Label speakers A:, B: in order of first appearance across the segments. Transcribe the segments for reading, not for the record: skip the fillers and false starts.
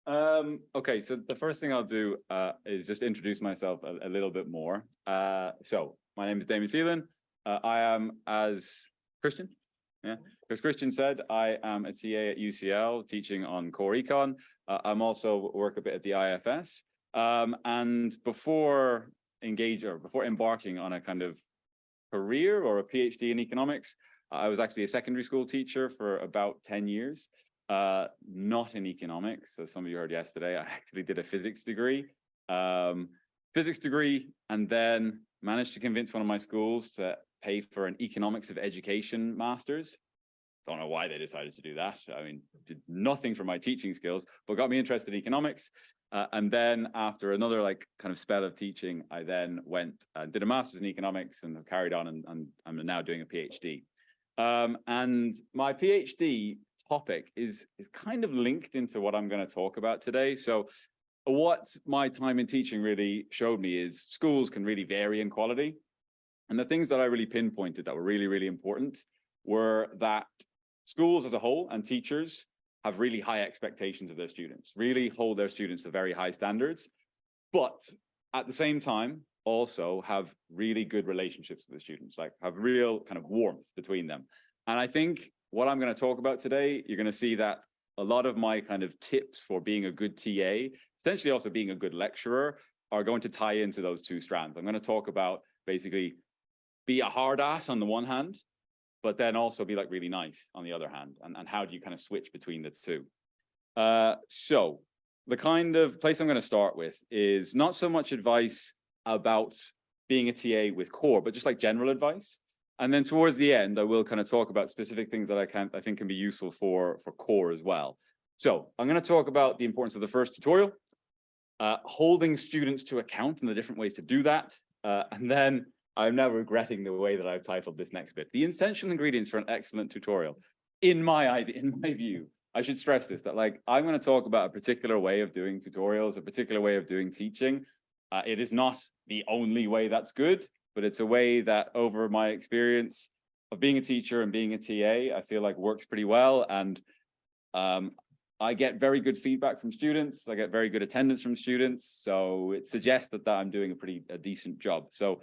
A: Okay, so the first thing I'll do is just introduce myself a little bit more. So my name is Damian Phelan. I am, as Christian, as Christian said, I am a TA at UCL teaching on core econ. I'm also work a bit at the IFS. And before embarking on a kind of career or a PhD in economics, I was actually a secondary school teacher for about 10 years. Not in economics, as some of you heard yesterday. I actually did a physics degree, and then managed to convince one of my schools to pay for an economics of education master's. Don't know why they decided to do that. I mean, did nothing for my teaching skills, but got me interested in economics. And then after another kind of spell of teaching, I then went and did a master's in economics and have carried on, and I'm now doing a PhD. And my PhD topic is kind of linked into what I'm going to talk about today. So what my time in teaching really showed me is schools can really vary in quality. And the things that I really pinpointed that were really, really important were that schools as a whole and teachers have really high expectations of their students, really hold their students to very high standards, but at the same time, also have really good relationships with the students, like have real kind of warmth between them. And I think what I'm going to talk about today, you're going to see that a lot of my kind of tips for being a good TA, potentially also being a good lecturer, are going to tie into those two strands. I'm going to talk about basically be a hard ass on the one hand, but then also be like really nice on the other hand. And how do you kind of switch between the two? So the kind of place I'm going to start with is not so much advice about being a TA with core, but just like general advice. And then towards the end, I will kind of talk about specific things that I think can be useful for core as well. So I'm going to talk about the importance of the first tutorial, holding students to account and the different ways to do that. And then I'm now regretting the way that I've titled this next bit, the essential ingredients for an excellent tutorial. In my view, I should stress this, that I'm going to talk about a particular way of doing tutorials, a particular way of doing teaching. It is not the only way that's good, but it's a way that over my experience of being a teacher and being a TA, I feel like works pretty well. And I get very good feedback from students. I get very good attendance from students. So it suggests that I'm doing a decent job. So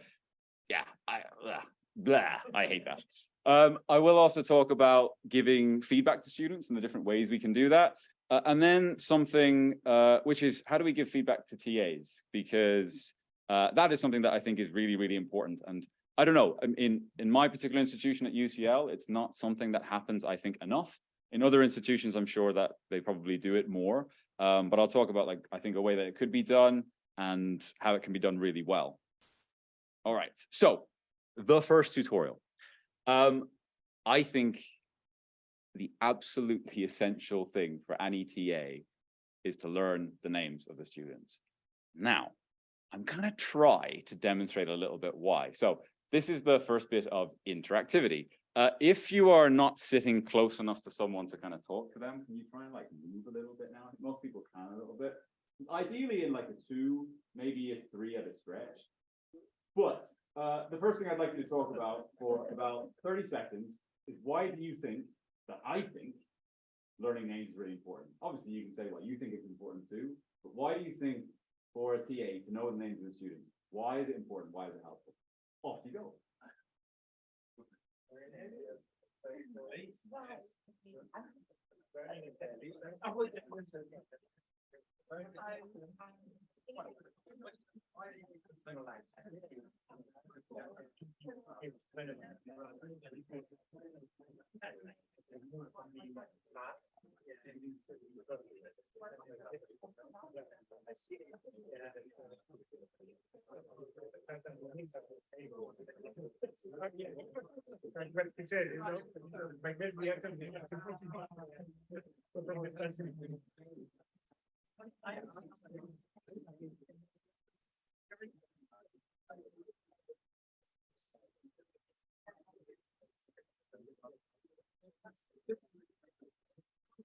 A: yeah, I hate that. I will also talk about giving feedback to students and the different ways we can do that. And then something which is, how do we give feedback to TAs? Because that is something that I think is really, really important. And I don't know, in my particular institution at UCL, it's not something that happens, I think, enough. In other institutions, I'm sure that they probably do it more. But I'll talk about, I think, a way that it could be done and how it can be done really well. All right, so the first tutorial. I think the absolutely essential thing for any TA is to learn the names of the students. Now, I'm going to try to demonstrate a little bit why. So this is the first bit of interactivity. If you are not sitting close enough to someone to kind of talk to them, can you try and move a little bit now? Most people can a little bit. Ideally in a 2, maybe a 3 at a stretch. But the first thing I'd like you to talk about for about 30 seconds is, why do you think that I think learning names is really important? Obviously, you can say what you think is important too, but why do you think for a TA to know the names of the students? Why is it important? Why is it helpful? Off you go.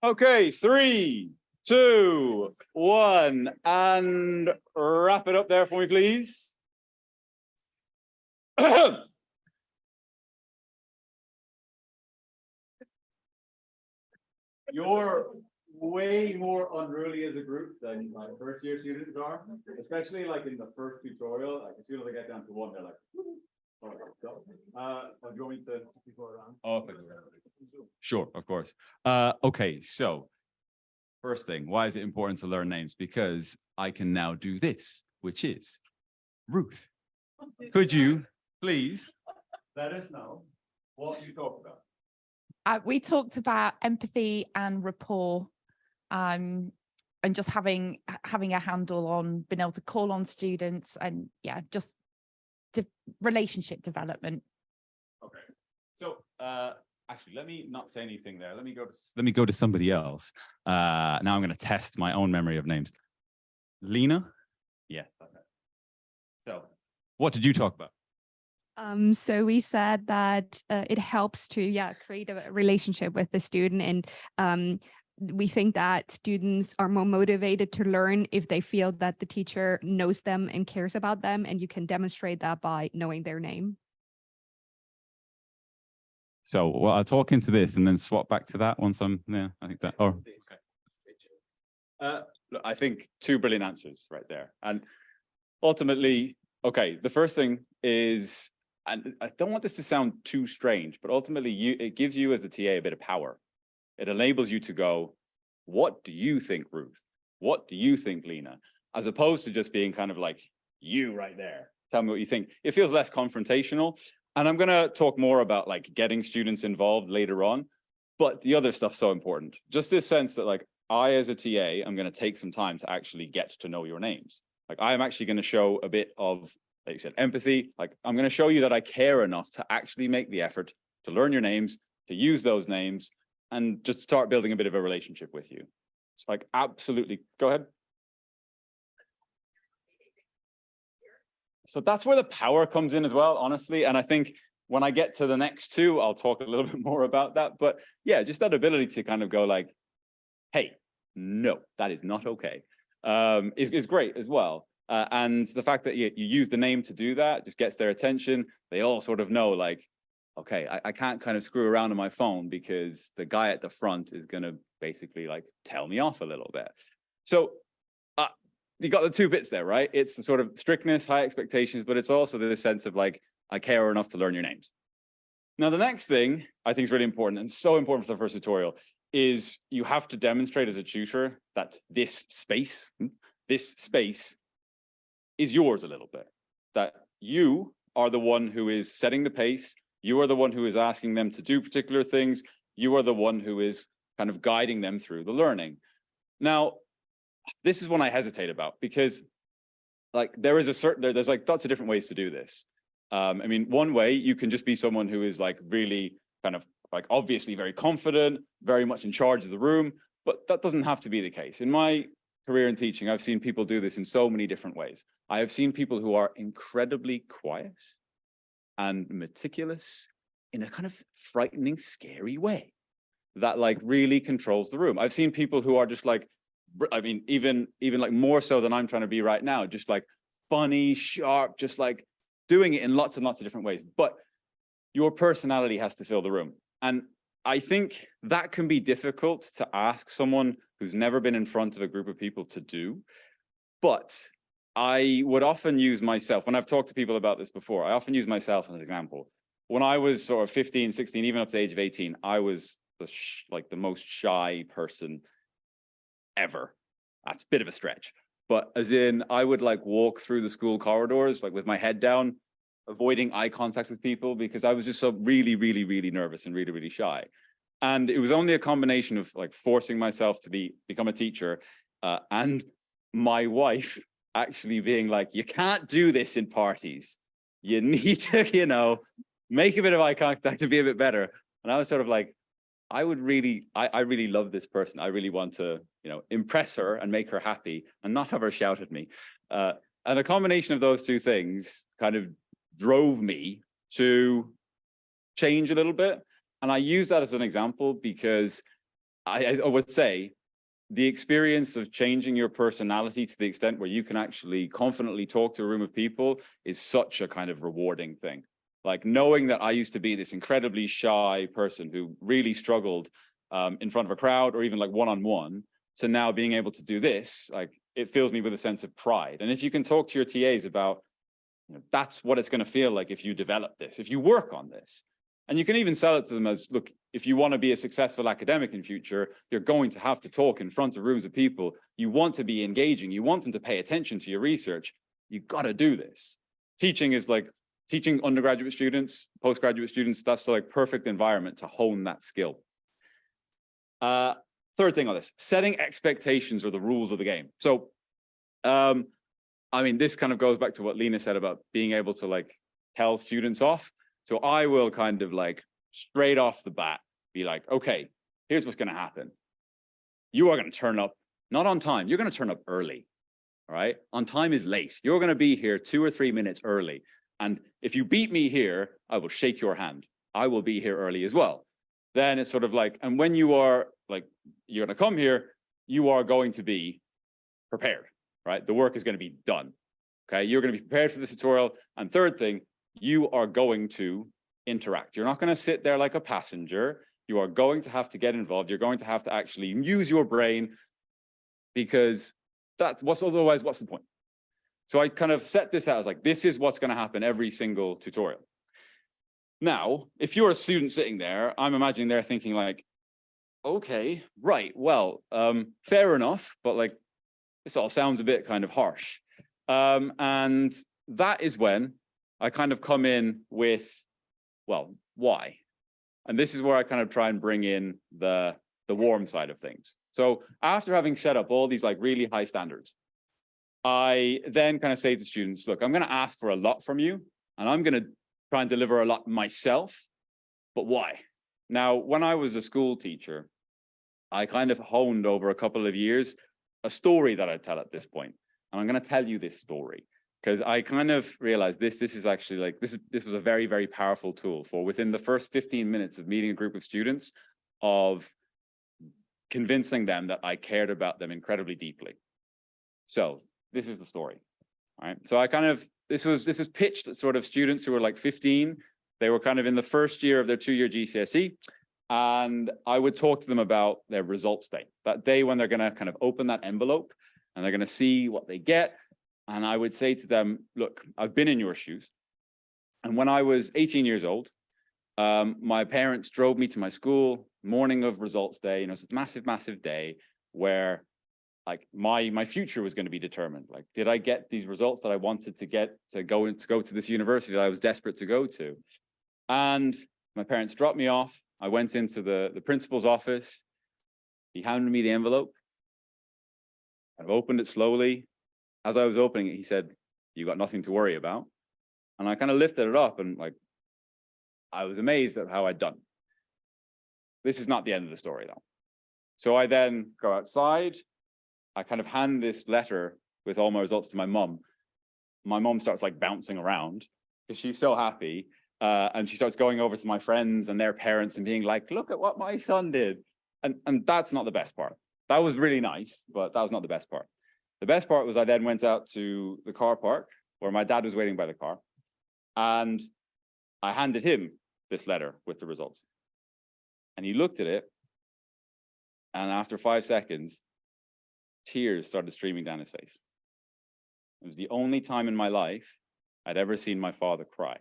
A: Okay, 3, 2, 1, and wrap it up there for me, please. Your way more unruly as a group than my first year students are, especially like in the first tutorial. Like as soon as I get down to one, they're like, oh, do you want me to go around? Oh, sure, of course. Okay, so first thing, why is it important to learn names? Because I can now do this, which is Ruth. Could you please let us know what you talked about?
B: We talked about empathy and rapport, and just having a handle on being able to call on students, and yeah, just relationship development.
A: Okay, so actually, let me not say anything there. Let me go to somebody else. Now I'm going to test my own memory of names. Lena, yeah. Okay. So, what did you talk about?
C: So we said that it helps to create a relationship with the student, and we think that students are more motivated to learn if they feel that the teacher knows them and cares about them, and you can demonstrate that by knowing their name.
A: So well, I'll talk into this and then swap back to that once I'm there. I think that. Oh, okay. Look, I think two brilliant answers right there, and ultimately, okay. The first thing is, and I don't want this to sound too strange, but ultimately, it gives you as the TA a bit of power. It enables you to go, what do you think, Ruth? What do you think, Lena? As opposed to just being kind of like, you right there. Tell me what you think. It feels less confrontational. And I'm going to talk more about like getting students involved later on. But the other stuff's so important. Just this sense that like I, as a TA, I'm going to take some time to actually get to know your names. Like I am actually going to show a bit of, like you said, empathy. Like I'm going to show you that I care enough to actually make the effort to learn your names, to use those names, and just start building a bit of a relationship with you. It's like, absolutely, go ahead. So that's where the power comes in as well, honestly. And I think when I get to the next two, I'll talk a little bit more about that. But yeah, just that ability to kind of go like, hey, no, that is not okay, is great as well. And the fact that you use the name to do that just gets their attention. They all sort of know like, okay, I can't kind of screw around on my phone because the guy at the front is going to basically like tell me off a little bit. So you got the two bits there, right? It's the sort of strictness, high expectations, but it's also the sense of like, I care enough to learn your names. Now, the next thing I think is really important and so important for the first tutorial is you have to demonstrate as a tutor that this space is yours a little bit, that you are the one who is setting the pace. You are the one who is asking them to do particular things. You are the one who is kind of guiding them through the learning. Now, this is one I hesitate about because like there's like lots of different ways to do this. I mean, one way you can just be someone who is like really kind of like obviously very confident, very much in charge of the room, but that doesn't have to be the case. In my career in teaching, I've seen people do this in so many different ways. I have seen people who are incredibly quiet and meticulous in a kind of frightening, scary way that like really controls the room. I've seen people who are just like, I mean, even like more so than I'm trying to be right now, just like funny, sharp, just like doing it in lots and lots of different ways. But your personality has to fill the room. And I think that can be difficult to ask someone who's never been in front of a group of people to do. But I would often use myself, when I've talked to people about this before, I often use myself as an example. When I was sort of 15, 16, even up to the age of 18, I was like the most shy person ever. That's a bit of a stretch. But as in, I would like walk through the school corridors, like with my head down, avoiding eye contact with people because I was just so really, really, really nervous and really, really shy. And it was only a combination of like forcing myself to become a teacher and my wife actually being like, you can't do this in parties. You need to, make a bit of eye contact to be a bit better. And I was sort of like, I really love this person. I really want to, impress her and make her happy and not have her shout at me. And a combination of those two things kind of drove me to change a little bit. And I use that as an example because I would say the experience of changing your personality to the extent where you can actually confidently talk to a room of people is such a kind of rewarding thing. Like knowing that I used to be this incredibly shy person who really struggled in front of a crowd or even like one-on-one, to now being able to do this, like it fills me with a sense of pride. And if you can talk to your TAs about, you know, that's what it's going to feel like if you develop this, if you work on this. And you can even sell it to them as, look, if you want to be a successful academic in future, you're going to have to talk in front of rooms of people. You want to be engaging. You want them to pay attention to your research. You got to do this. Teaching is like teaching undergraduate students, postgraduate students. That's the like perfect environment to hone that skill. Third thing on this, setting expectations are the rules of the game. So, I mean, this kind of goes back to what Lena said about being able to like tell students off. So I will kind of like straight off the bat be like, okay, here's what's going to happen. You are going to turn up, not on time. You're going to turn up early. All right. On time is late. You're going to be here 2 or 3 minutes early. And if you beat me here, I will shake your hand. I will be here early as well. Then it's sort of like, and when you are like, you're going to come here, you are going to be prepared, right? The work is going to be done. Okay. You're going to be prepared for this tutorial. And third thing, you are going to interact. You're not going to sit there like a passenger. You are going to have to get involved. You're going to have to actually use your brain, because that's otherwise, what's the point? So I kind of set this out as like, this is what's going to happen every single tutorial. Now, if you're a student sitting there, I'm imagining they're thinking like, okay, right, well, fair enough, but like, this all sounds a bit kind of harsh. And that is when I kind of come in with, well, why? And this is where I kind of try and bring in the warm side of things. So after having set up all these like really high standards, I then kind of say to students, look, I'm going to ask for a lot from you, and I'm going to try and deliver a lot myself, but why? Now, when I was a school teacher, I kind of honed over a couple of years a story that I tell at this point. And I'm going to tell you this story, because I kind of realized this is actually like, this was a very, very powerful tool for within the first 15 minutes of meeting a group of students, of convincing them that I cared about them incredibly deeply. So this is the story, all right? So I kind of, this was pitched at sort of students who were like 15. They were kind of in the first year of their 2-year GCSE. And I would talk to them about their results day, that day when they're going to kind of open that envelope and they're going to see what they get. And I would say to them, look, I've been in your shoes. And when I was 18 years old, my parents drove me to my school, morning of results day. You know, it's a massive, massive day where like my future was going to be determined. Like, did I get these results that I wanted to get to go to this university that I was desperate to go to? And my parents dropped me off. I went into the principal's office. He handed me the envelope. I've opened it slowly. As I was opening it, he said, "You got nothing to worry about." And I kind of lifted it up, and like, I was amazed at how I'd done. This is not the end of the story though. So I then go outside. I kind of hand this letter with all my results to my mum. My mum starts like bouncing around because she's so happy. And she starts going over to my friends and their parents and being like, look at what my son did. And that's not the best part. That was really nice, but that was not the best part. The best part was I then went out to the car park where my dad was waiting by the car. And I handed him this letter with the results. And he looked at it. And after 5 seconds, tears started streaming down his face. It was the only time in my life I'd ever seen my father cry.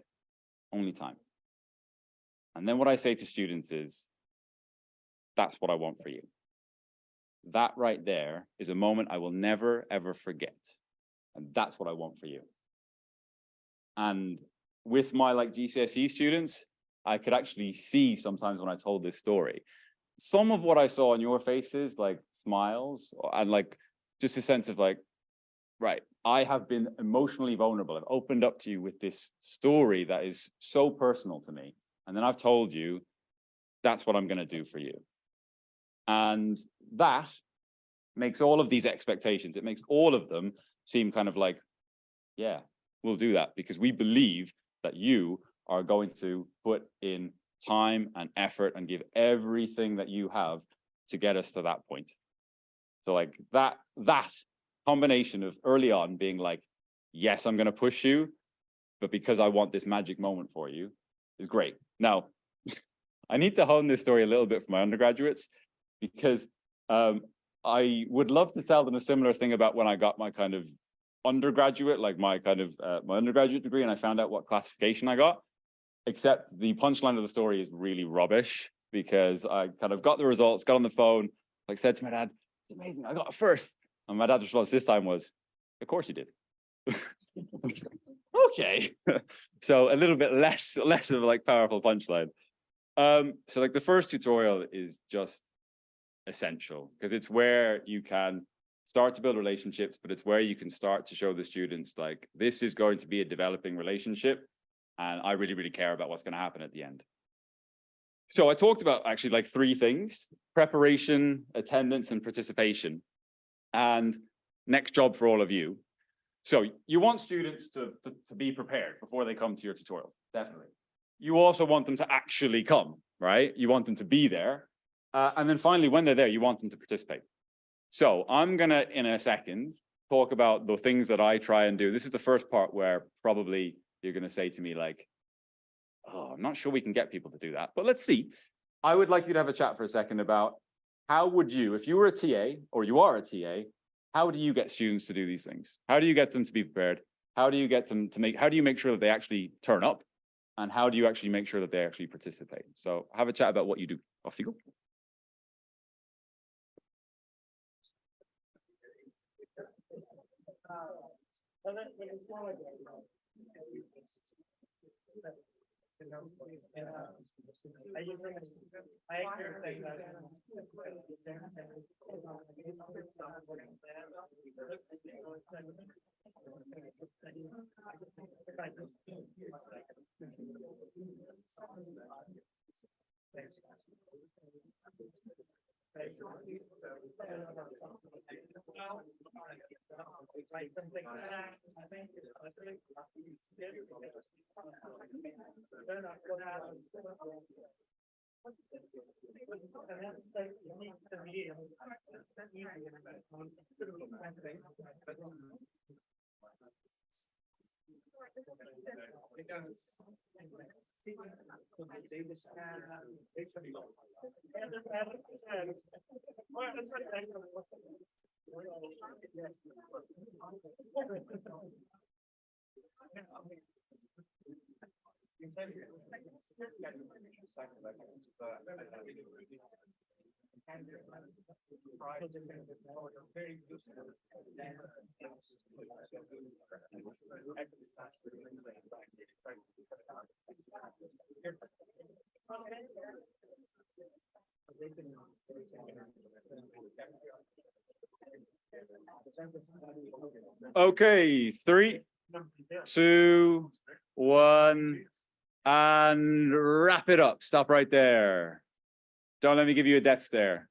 A: Only time. And then what I say to students is, that's what I want for you. That right there is a moment I will never, ever forget. And that's what I want for you. And with my like GCSE students, I could actually see sometimes when I told this story, some of what I saw on your faces, like smiles and like just a sense of like, right, I have been emotionally vulnerable. I've opened up to you with this story that is so personal to me. And then I've told you, that's what I'm going to do for you. And that makes all of these expectations, it makes all of them seem kind of like, yeah, we'll do that because we believe that you are going to put in time and effort and give everything that you have to get us to that point. So like that combination of early on being like, yes, I'm going to push you, but because I want this magic moment for you is great. Now, I need to hone this story a little bit for my undergraduates because I would love to tell them a similar thing about when I got my kind of undergraduate, like my kind of my undergraduate degree, and I found out what classification I got. Except the punchline of the story is really rubbish, because I kind of got the results, got on the phone, like said to my dad, "It's amazing, I got a first." And my dad's response this time was, "Of course you did." Okay. So a little bit less of a like powerful punchline. So like the first tutorial is just essential, because it's where you can start to build relationships, but it's where you can start to show the students like this is going to be a developing relationship, and I really, really care about what's going to happen at the end. So I talked about actually like 3 things: preparation, attendance, and participation. And next job for all of you. So you want students to be prepared before they come to your tutorial, definitely. You also want them to actually come, right? You want them to be there. And then finally, when they're there, you want them to participate. So I'm gonna, in a second, talk about the things that I try and do. This is the first part where probably you're gonna say to me like, "Oh, I'm not sure we can get people to do that, but let's see." I would like you to have a chat for a second about how would you, if you were a TA or you are a TA, how do you get students to do these things? How do you get them to be prepared? How do you get them to how do you make sure that they actually turn up? And how do you actually make sure that they actually participate? So have a chat about what you do. Off you go. Okay, 3, 2, 1, and wrap it up. Stop right there. Don't let me give you a death stare.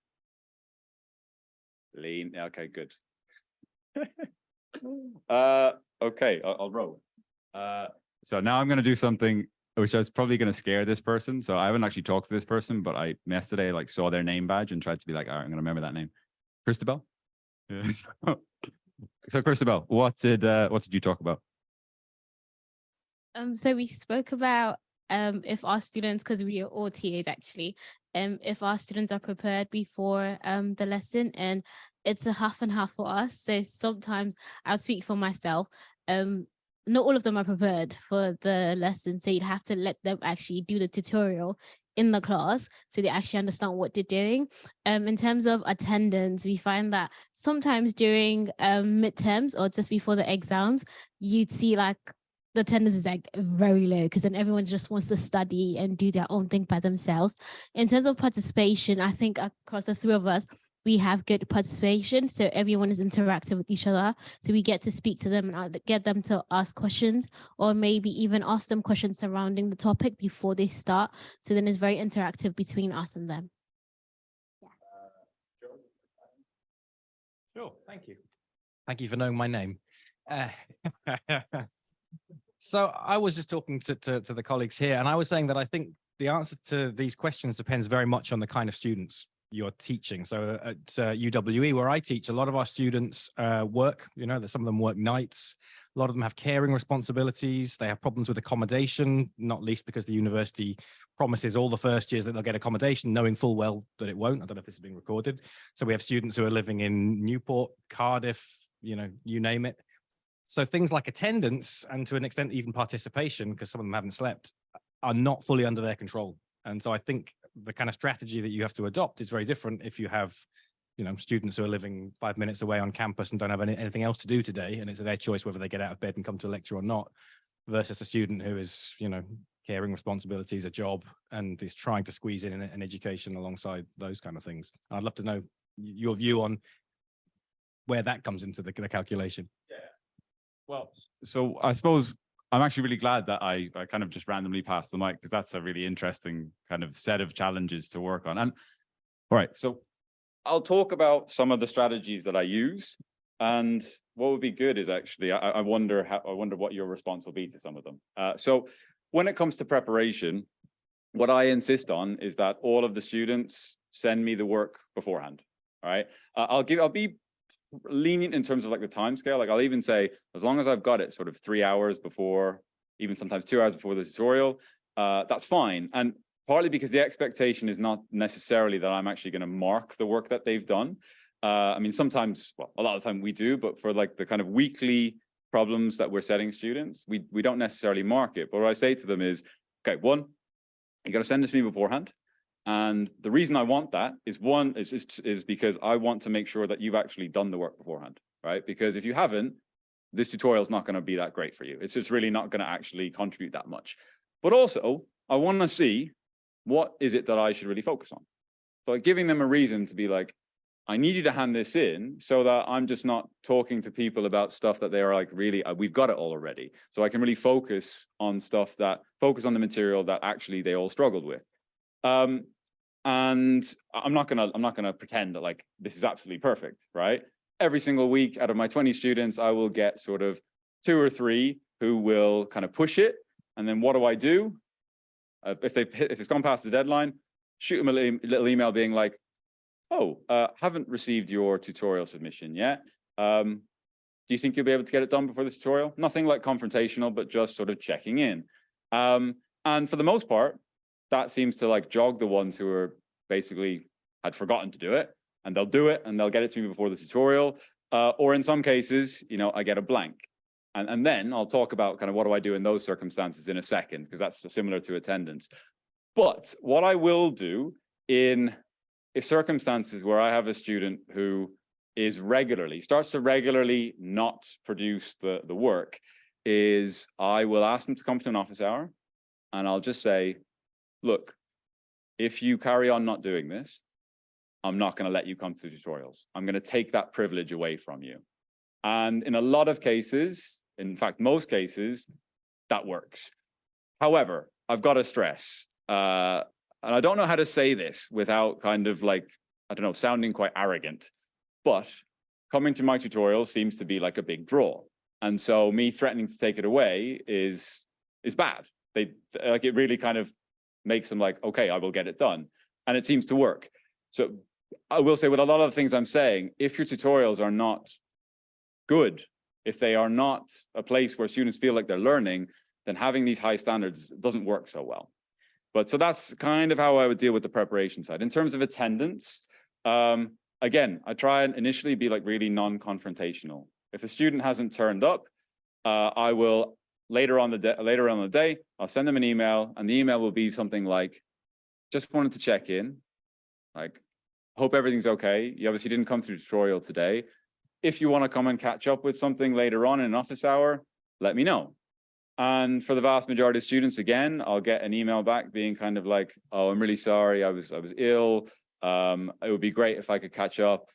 A: Lean. Okay, good. Okay, I'll roll. So now I'm going to do something which is probably going to scare this person. So I haven't actually talked to this person, but I yesterday like saw their name badge and tried to be like, all right, I'm going to remember that name. Christabel. Yeah. So Christabel, what did you talk about?
D: So we spoke about if our students, because we are all TAs actually, if our students are prepared before the lesson, and it's a half and half for us. So sometimes I'll speak for myself. Not all of them are prepared for the lesson, so you'd have to let them actually do the tutorial in the class so they actually understand what they're doing. In terms of attendance, we find that sometimes during midterms or just before the exams, you'd see like the attendance is like very low, because then everyone just wants to study and do their own thing by themselves. In terms of participation, I think across the 3 of us, we have good participation. So everyone is interactive with each other. So we get to speak to them and get them to ask questions, or maybe even ask them questions surrounding the topic before they start. So then it's very interactive between us and them.
E: Yeah. Sure, thank you. Thank you for knowing my name. So I was just talking to the colleagues here, and I was saying that I think the answer to these questions depends very much on the kind of students you're teaching. So at UWE, where I teach, a lot of our students work, you know, that some of them work nights. A lot of them have caring responsibilities. They have problems with accommodation, not least because the university promises all the first years that they'll get accommodation, knowing full well that it won't. I don't know if this is being recorded. So we have students who are living in Newport, Cardiff, you know, you name it. So things like attendance and to an extent even participation, because some of them haven't slept, are not fully under their control. And so I think the kind of strategy that you have to adopt is very different if you have, you know, students who are living 5 minutes away on campus and don't have anything else to do today, and it's their choice whether they get out of bed and come to a lecture or not, versus a student who is, you know, caring responsibilities, a job, and is trying to squeeze in an education alongside those kind of things. I'd love to know your view on where that comes into the calculation.
A: Yeah. Well, so I suppose I'm actually really glad that I kind of just randomly passed the mic, because that's a really interesting kind of set of challenges to work on. And all right, so I'll talk about some of the strategies that I use, and what would be good is actually I wonder what your response will be to some of them. So when it comes to preparation, what I insist on is that all of the students send me the work beforehand. All right, I'll be lenient in terms of like the time scale. Like I'll even say, as long as I've got it sort of 3 hours before, even sometimes 2 hours before the tutorial, that's fine. And partly because the expectation is not necessarily that I'm actually going to mark the work that they've done. I mean, sometimes, well, a lot of the time we do, but for like the kind of weekly problems that we're setting students, we don't necessarily mark it. But what I say to them is, okay, one, you got to send it to me beforehand. And the reason I want that is is because I want to make sure that you've actually done the work beforehand, right? Because if you haven't, this tutorial is not going to be that great for you. It's just really not going to actually contribute that much. But also, I want to see what is it that I should really focus on. So like giving them a reason to be like, I need you to hand this in so that I'm just not talking to people about stuff that they're like, really, we've got it all already. So I can really focus on the material that actually they all struggled with. And I'm not gonna pretend that like this is absolutely perfect, right? Every single week out of my 20 students, I will get sort of 2 or 3 who will kind of push it. And then what do? If it's gone past the deadline, shoot them a little email being like, oh, haven't received your tutorial submission yet. Do you think you'll be able to get it done before this tutorial? Nothing like confrontational, but just sort of checking in. And for the most part, that seems to like jog the ones who are basically had forgotten to do it, and they'll do it and they'll get it to me before the tutorial. Or in some cases, you know, I get a blank. And then I'll talk about kind of what do I do in those circumstances in a second, because that's similar to attendance. But what I will do in circumstances where I have a student who starts to regularly not produce the work is I will ask them to come to an office hour, and I'll just say, look, if you carry on not doing this, I'm not going to let you come to the tutorials. I'm going to take that privilege away from you. And in a lot of cases, in fact, most cases, that works. However, I've got to stress, and I don't know how to say this without kind of like, I don't know, sounding quite arrogant, but coming to my tutorials seems to be like a big draw. And so me threatening to take it away is bad. Like it really kind of makes them like, okay, I will get it done. And it seems to work. So I will say with a lot of the things I'm saying, if your tutorials are not good, if they are not a place where students feel like they're learning, then having these high standards doesn't work so well. But so that's kind of how I would deal with the preparation side. In terms of attendance, again, I try and initially be like really non-confrontational. If a student hasn't turned up, I will later on the day, I'll send them an email, and the email will be something like, just wanted to check in, like, hope everything's okay. You obviously didn't come through the tutorial today. If you want to come and catch up with something later on in an office hour, let me know. And for the vast majority of students, again, I'll get an email back being kind of like, oh, I'm really sorry, I was ill. It would be great if I could catch up.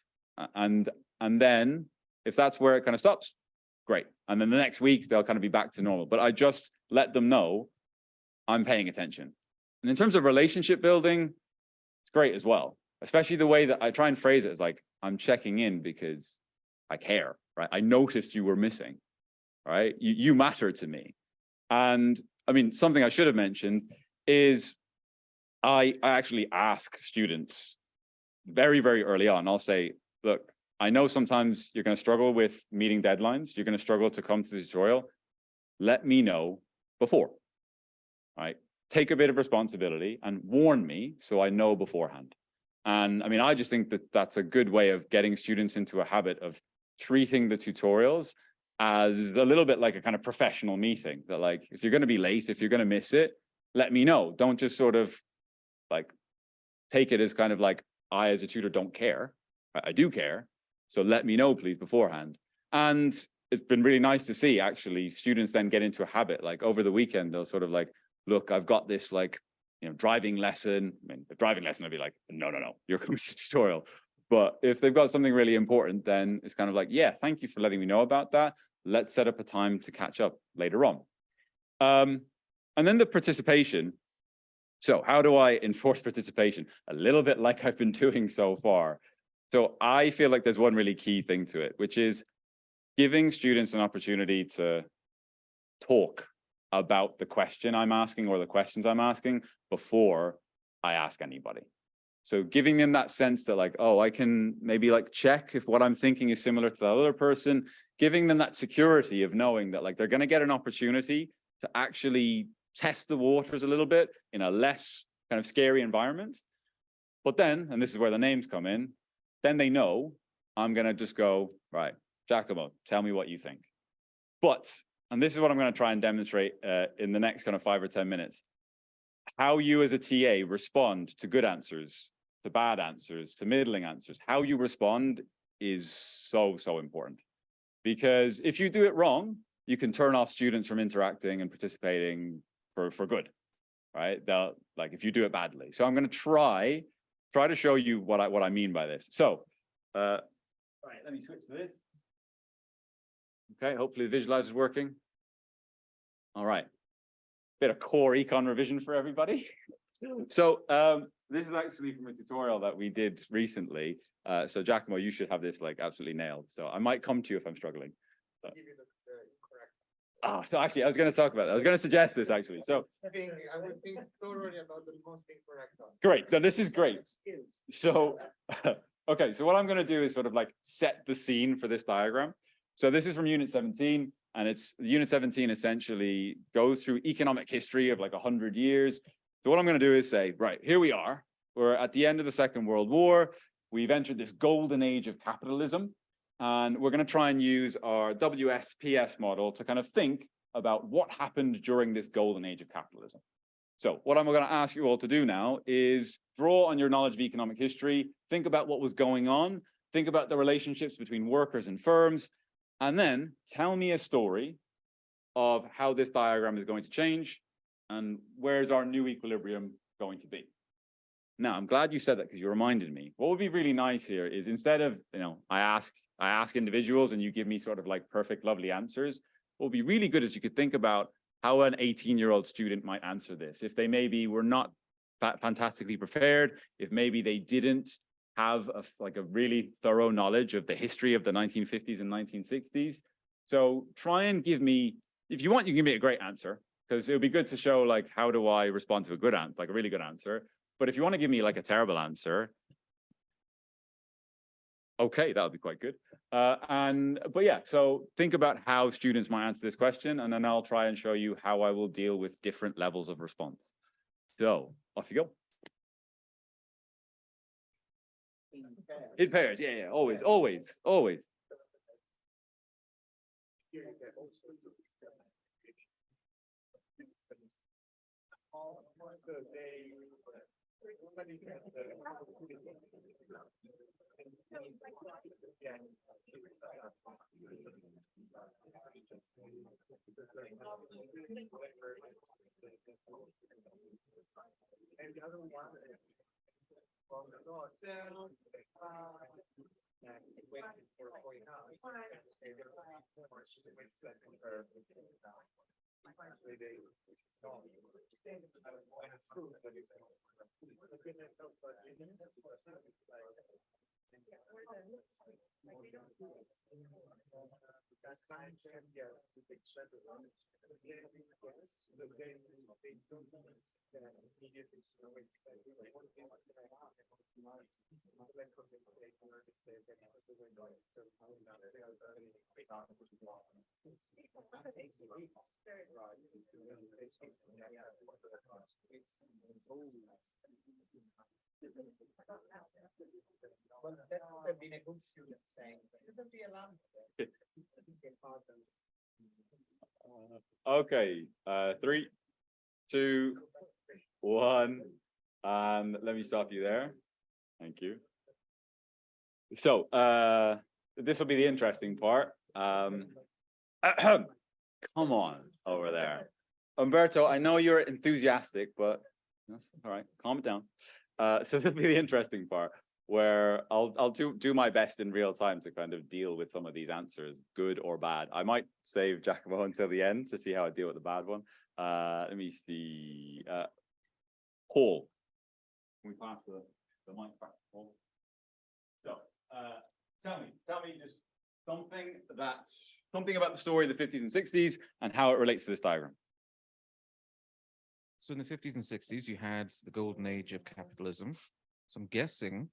A: And then if that's where it kind of stops, great. And then the next week, they'll kind of be back to normal. But I just let them know I'm paying attention. And in terms of relationship building, it's great as well, especially the way that I try and phrase it as like, I'm checking in because I care, right? I noticed you were missing, right? You matter to me. And I mean, something I should have mentioned is I actually ask students very, very early on, I'll say, look, I know sometimes you're going to struggle with meeting deadlines. You're going to struggle to come to the tutorial. Let me know before, right? Take a bit of responsibility and warn me so I know beforehand. And I mean, I just think that that's a good way of getting students into a habit of treating the tutorials as a little bit like a kind of professional meeting, that like, if you're going to be late, if you're going to miss it, let me know. Don't just sort of like take it as kind of like, I as a tutor don't care. I do care. So let me know, please, beforehand. And it's been really nice to see actually students then get into a habit, like over the weekend, they'll sort of like, look, I've got this like, you know, driving lesson. I mean, the driving lesson would be like, no, you're coming to tutorial. But if they've got something really important, then it's kind of like, yeah, thank you for letting me know about that. Let's set up a time to catch up later on. And then the participation. So how do I enforce participation? A little bit like I've been doing so far. So I feel like there's one really key thing to it, which is giving students an opportunity to talk about the question I'm asking or the questions I'm asking before I ask anybody. So giving them that sense that like, oh, I can maybe like check if what I'm thinking is similar to the other person, giving them that security of knowing that like they're going to get an opportunity to actually test the waters a little bit in a less kind of scary environment. But then, and this is where the names come in, then they know I'm going to just go, right, Giacomo, tell me what you think. But, and this is what I'm going to try and demonstrate in the next kind of 5 or 10 minutes, how you as a TA respond to good answers, to bad answers, to middling answers. How you respond is so, so important. Because if you do it wrong, you can turn off students from interacting and participating for good, right? They'll, like if you do it badly. So I'm going to try to show you what I mean by this. So, all right, let me switch to this. Okay, hopefully the visualizer is working. All right, bit of core econ revision for everybody. So this is actually from a tutorial that we did recently. So Giacomo, you should have this like absolutely nailed. So I might come to you if I'm struggling. So actually, I was going to talk about that. I was going to suggest this actually. So
F: I would think thoroughly about the most incorrect one.
A: Great. Now this is great. So, okay. So what I'm going to do is sort of like set the scene for this diagram. So this is from Unit 17, and it's Unit 17 essentially goes through economic history of like 100 years. So what I'm going to do is say, right, here we are. We're at the end of the Second World War. We've entered this golden age of capitalism. And we're going to try and use our WSPS model to kind of think about what happened during this golden age of capitalism. So what I'm going to ask you all to do now is draw on your knowledge of economic history, think about what was going on, think about the relationships between workers and firms, and then tell me a story of how this diagram is going to change and where's our new equilibrium going to be. Now, I'm glad you said that because you reminded me. What would be really nice here is instead of, you know, I ask individuals and you give me sort of like perfect, lovely answers. What would be really good is you could think about how an 18-year-old student might answer this. If they maybe were not fantastically prepared, if maybe they didn't have like a really thorough knowledge of the history of the 1950s and 1960s. So try and give me, if you want, you can give me a great answer, because it would be good to show like, how do I respond to a good answer, like a really good answer. But if you want to give me like a terrible answer, okay, that would be quite good. But yeah, so think about how students might answer this question, and then I'll try and show you how I will deal with different levels of response. So off you go. In pairs, yeah, always.
F: And the other one from the north south, and waiting for going out.
A: Okay, 3, 2, 1, and let me stop you there. Thank you. So this will be the interesting part. Come on over there. Umberto, I know you're enthusiastic, but that's all right. Calm it down. So this will be the interesting part, where I'll do my best in real time to kind of deal with some of these answers, good or bad. I might save Giacomo until the end to see how I deal with the bad one. Let me see. Paul, can we pass the mic back to Paul? So tell me just something about the story of the 50s and 60s and how it relates to this diagram.
G: So in the 50s and 60s, you had the golden age of capitalism. So I'm guessing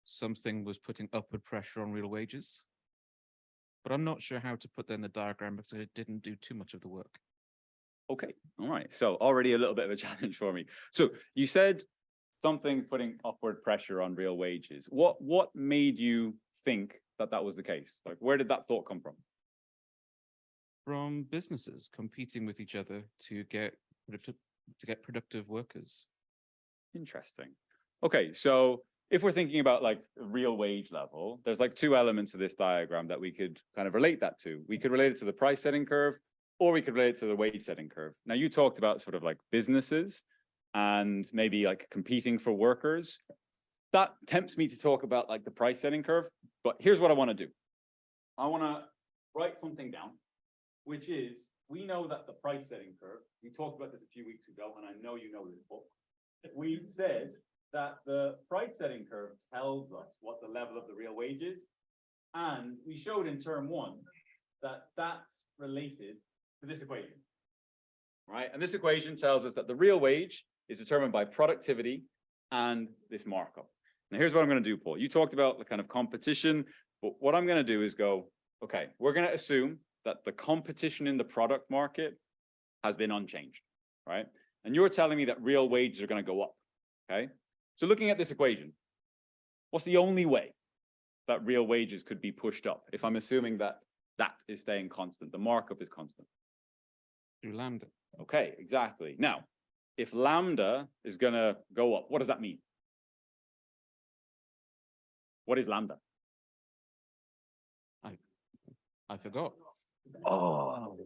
G: something was putting upward pressure on real wages, but I'm not sure how to put that in the diagram because it didn't do too much of the work.
A: Okay, all right. So already a little bit of a challenge for me. So you said something putting upward pressure on real wages. What made you think that that was the case? Like, where did that thought come from?
G: From businesses competing with each other to get productive workers.
A: Interesting. Okay, so if we're thinking about like real wage level, there's like two elements of this diagram that we could kind of relate that to. We could relate it to the price setting curve, or we could relate it to the wage setting curve. Now, you talked about sort of like businesses and maybe like competing for workers. That tempts me to talk about like the price setting curve, but here's what I want to do. I want to write something down, which is, we know that the price setting curve, we talked about this a few weeks ago, and I know you know this book. We said that the price setting curve tells us what the level of the real wage is. And we showed in term 1 that that's related to this equation, right? And this equation tells us that the real wage is determined by productivity and this markup. Now, here's what I'm going to do, Paul. You talked about the kind of competition, but what I'm going to do is go, okay, we're going to assume that the competition in the product market has been unchanged, right? And you're telling me that real wages are going to go up, okay? So looking at this equation, what's the only way that real wages could be pushed up if I'm assuming that that is staying constant, the markup is constant?
G: Through lambda.
A: Okay, exactly. Now, if lambda is going to go up, what does that mean? What is lambda?
G: I forgot.
A: Oh,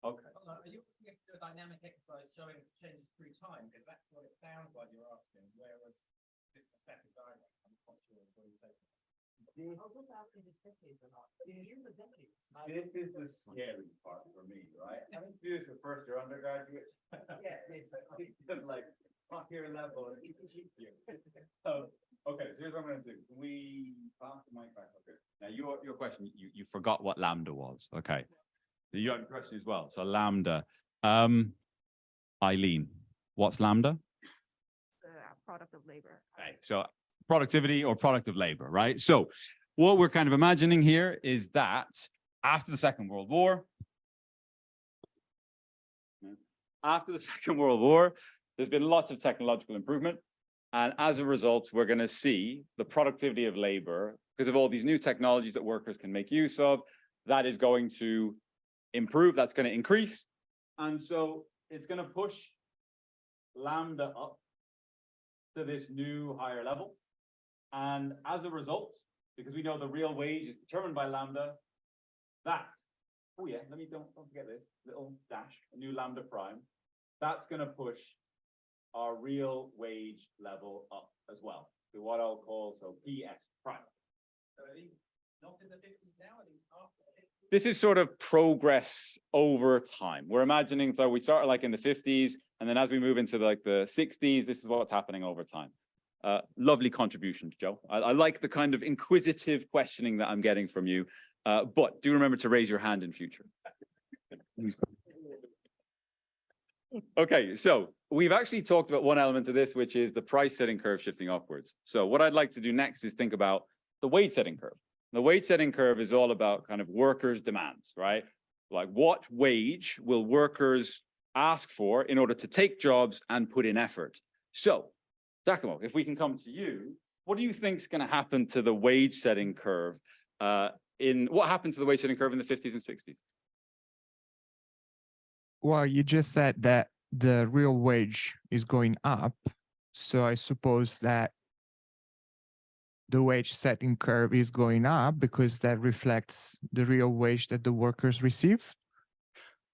A: okay.
F: Are you asking us to do a dynamic exercise showing changes through time? Because that's what it sounds like you're asking, whereas this static diagram, I'm not sure what you're saying. I was also asking this decades or not. Years or decades.
A: This is the scary part for me, right? I think do this for first year undergraduates.
F: Yeah, it's
A: Like top year level. So, okay, so here's what I'm going to do. We pass the mic back. Okay. Now your question, you forgot what lambda was. Okay. You had a question as well. So lambda. Eileen, what's lambda?
H: Product of labor.
A: Okay, so productivity or product of labor, right? So what we're kind of imagining here is that after the Second World War, there's been lots of technological improvement. And as a result, we're going to see the productivity of labor, because of all these new technologies that workers can make use of, that is going to improve, that's going to increase. And so it's going to push lambda up to this new higher level. And as a result, because we know the real wage is determined by lambda, that, oh yeah, don't forget this little dash, new lambda prime, that's going to push our real wage level up as well to what I'll call PS prime.
F: So are these not in the 50s now? Are these after the 50s?
A: This is sort of progress over time. We're imagining, so we started like in the 50s, and then as we move into like the 60s, this is what's happening over time. Lovely contribution, Joe. I like the kind of inquisitive questioning that I'm getting from you. But do remember to raise your hand in future. Okay, so we've actually talked about one element of this, which is the price setting curve shifting upwards. So what I'd like to do next is think about the wage setting curve. The wage setting curve is all about kind of workers' demands, right? Like what wage will workers ask for in order to take jobs and put in effort? So, Giacomo, if we can come to you, what do you think is going to happen to the wage setting curve what happened to the wage setting curve in the 50s and 60s?
I: Well, you just said that the real wage is going up. So I suppose that the wage setting curve is going up because that reflects the real wage that the workers receive.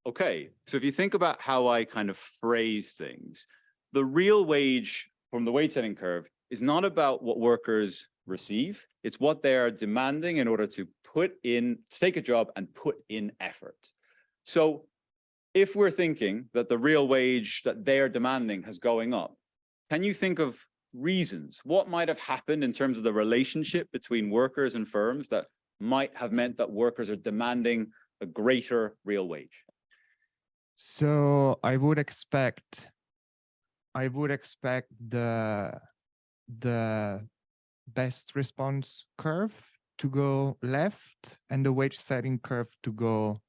A: Okay, so if you think about how I kind of phrase things, the real wage from the wage setting curve is not about what workers receive. It's what they are demanding in order to take a job and put in effort. So if we're thinking that the real wage that they're demanding has going up, can you think of reasons? What might have happened in terms of the relationship between workers and firms that might have meant that workers are demanding a greater real wage?
I: So I would expect the best response curve to go left and the wage setting curve to go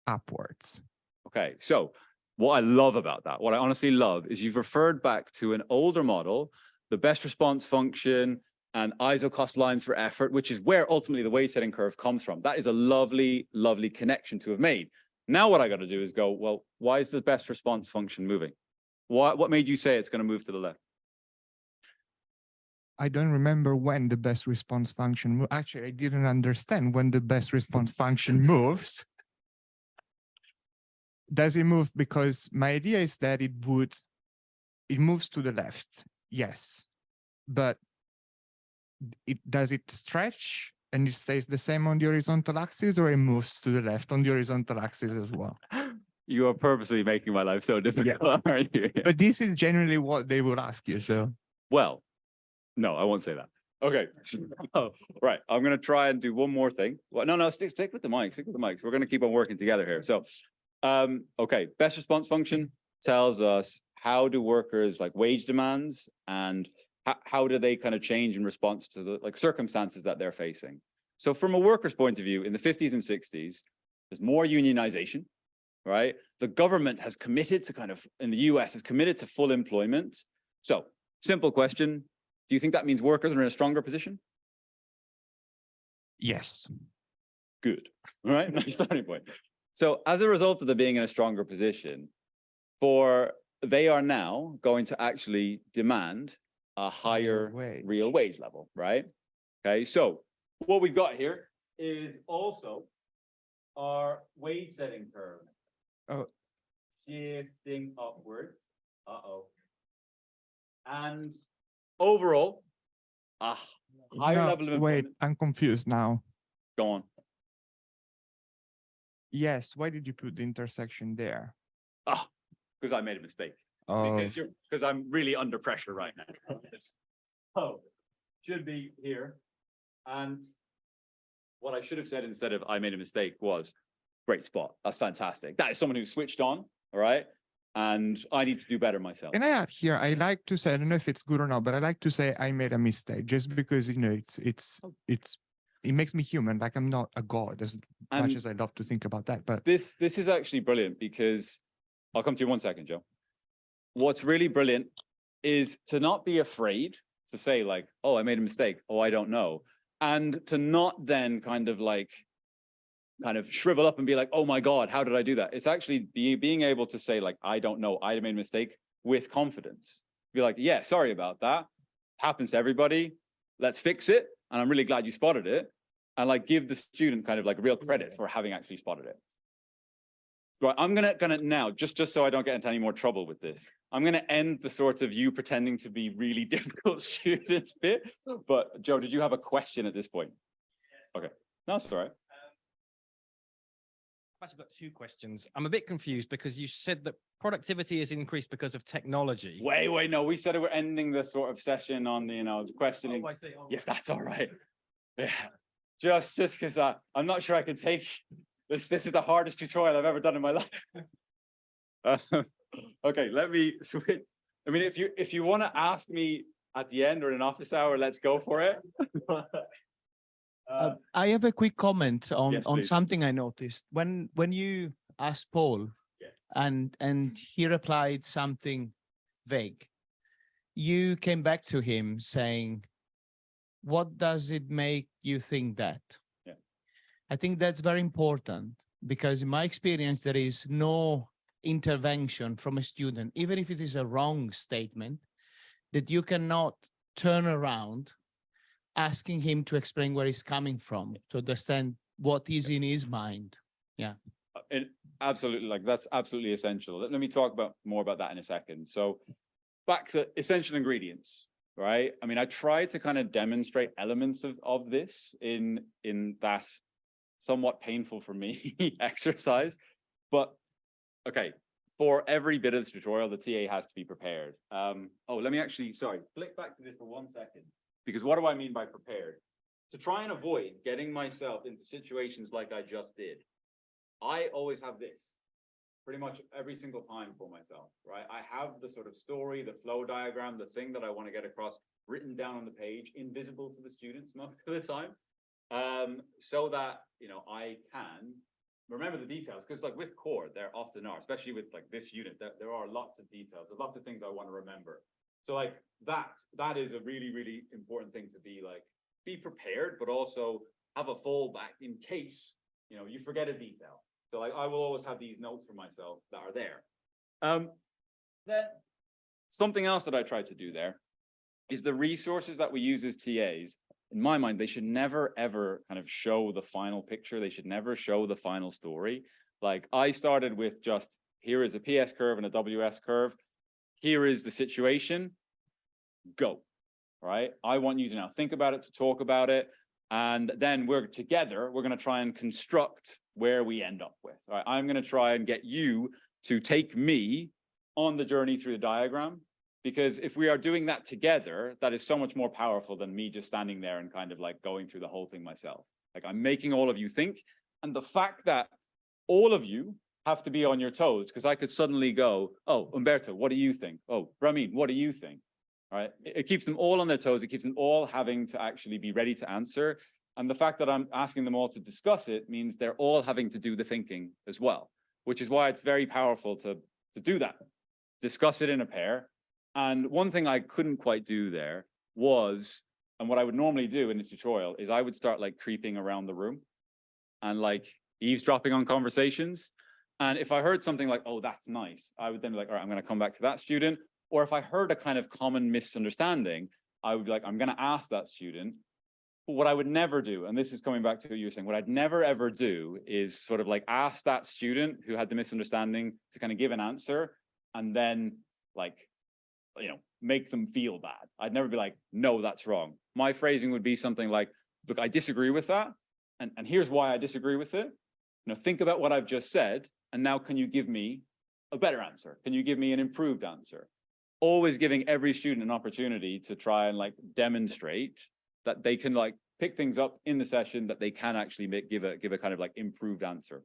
I: upwards.
A: Okay, so what I love about that, what I honestly love, is you've referred back to an older model, the best response function and ISO cost lines for effort, which is where ultimately the wage setting curve comes from. That is a lovely, lovely connection to have made. Now what I got to do is go, well, why is the best response function moving? What made you say it's going to move to the left?
I: I don't remember when the best response function actually, I didn't understand when the best response function moves. Does it move? Because my idea is that it moves to the left. Yes. But does it stretch and it stays the same on the horizontal axis, or it moves to the left on the horizontal axis as well?
A: You are purposely making my life so difficult, aren't you?
I: But this is generally what they would ask you, so.
A: Well, no, I won't say that. Okay, right. I'm going to try and do one more thing. Well, no, stick with the mic. Stick with the mics. We're going to keep on working together here. So, okay, best response function tells us how do workers like wage demands and how do they kind of change in response to the circumstances that they're facing. So from a worker's point of view, in the 50s and 60s, there's more unionization, right? The government has committed to in the US has committed to full employment. So simple question. Do you think that means workers are in a stronger position?
I: Yes.
A: Good. All right, nice starting point. So as a result of them being in a stronger position, they are now going to actually demand a higher real wage level, right? Okay, so what we've got here is also our wage setting curve.
I: Oh.
A: Shifting upwards. And overall, a higher
I: No,
A: level of
I: wait,
A: employment.
I: I'm confused now.
A: Go on.
I: Yes, why did you put the intersection there?
A: Oh, because I made a mistake.
I: Oh,
A: Because I'm really under pressure right now. Oh, should be here. And what I should have said instead of I made a mistake was, great spot. That's fantastic. That is someone who's switched on, all right? And I need to do better myself.
I: can I add here? I like to say, I don't know if it's good or not, but I like to say I made a mistake just because, you know, it makes me human. Like I'm not a god as much as I love to think about that. But
A: this is actually brilliant because I'll come to you in 1 second, Joe. What's really brilliant is to not be afraid to say like, oh, I made a mistake. Oh, I don't know. And to not then kind of shrivel up and be like, oh my God, how did I do that? It's actually being able to say like, I don't know, I made a mistake with confidence. Be like, yeah, sorry about that. Happens to everybody. Let's fix it. And I'm really glad you spotted it. And like give the student kind of like real credit for having actually spotted it. Right, I'm gonna now, just so I don't get into any more trouble with this, I'm gonna end the sort of you pretending to be really difficult students bit. But Joe, did you have a question at this point? Okay, no, that's all right.
E: I've actually got two questions. I'm a bit confused because you said that productivity is increased because of technology.
A: Wait, no, we said we're ending the sort of session on the, questioning.
E: Oh, I see. Oh,
A: Yes, that's all right. Yeah. just because I'm not sure I can take this. This is the hardest tutorial I've ever done in my life. Okay, let me switch. I mean, if you want to ask me at the end or in an office hour, let's go for it.
J: I have a quick comment on
A: Yes, please.
J: something I noticed when you asked Paul,
A: Yeah.
J: and he replied something vague. You came back to him saying, "What does it make you think that?"
A: Yeah.
J: I think that's very important because in my experience, there is no intervention from a student, even if it is a wrong statement, that you cannot turn around asking him to explain where he's coming from, to understand what is in his mind. Yeah.
A: And absolutely, like that's absolutely essential. Let me talk more about that in a second. So back to essential ingredients, right? I mean, I tried to kind of demonstrate elements of this in that somewhat painful for me exercise, but okay, for every bit of this tutorial, the TA has to be prepared. Oh, let me actually, sorry, flick back to this for 1 second, because what do I mean by prepared? To try and avoid getting myself into situations like I just did, I always have this pretty much every single time for myself, right? I have the sort of story, the flow diagram, the thing that I want to get across written down on the page, invisible to the students most of the time, so that, you know, I can remember the details, because like with core, there often are, especially with like this unit, there are lots of details, there's lots of things I want to remember. So like that is a really, really important thing to be prepared, but also have a fallback in case, you know, you forget a detail. So like I will always have these notes for myself that are there. Then something else that I tried to do there is the resources that we use as TAs. In my mind, they should never, ever kind of show the final picture. They should never show the final story. Like I started with just, here is a PS curve and a WS curve. Here is the situation, go, right? I want you to now think about it, to talk about it. And then we're together, we're going to try and construct where we end up with. Right? I'm going to try and get you to take me on the journey through the diagram. Because if we are doing that together, that is so much more powerful than me just standing there and kind of like going through the whole thing myself. Like I'm making all of you think. And the fact that all of you have to be on your toes, because I could suddenly go, oh, Umberto, what do you think? Oh, Ramin, what do you think? All right. It keeps them all on their toes. It keeps them all having to actually be ready to answer. And the fact that I'm asking them all to discuss it means they're all having to do the thinking as well, which is why it's very powerful to do that. Discuss it in a pair. And one thing I couldn't quite do there was, and what I would normally do in a tutorial is I would start like creeping around the room and like eavesdropping on conversations. And if I heard something like, oh, that's nice, I would then be like, all right, I'm going to come back to that student. Or if I heard a kind of common misunderstanding, I would be like, I'm going to ask that student. But what I would never do, and this is coming back to what you were saying, what I'd never ever do is sort of like ask that student who had the misunderstanding to kind of give an answer and then like, you know, make them feel bad. I'd never be like, no, that's wrong. My phrasing would be something like, look, I disagree with that. And here's why I disagree with it. You know, think about what I've just said. And now can you give me a better answer? Can you give me an improved answer? Always giving every student an opportunity to try and like demonstrate that they can like pick things up in the session, that they can actually give a kind of like improved answer.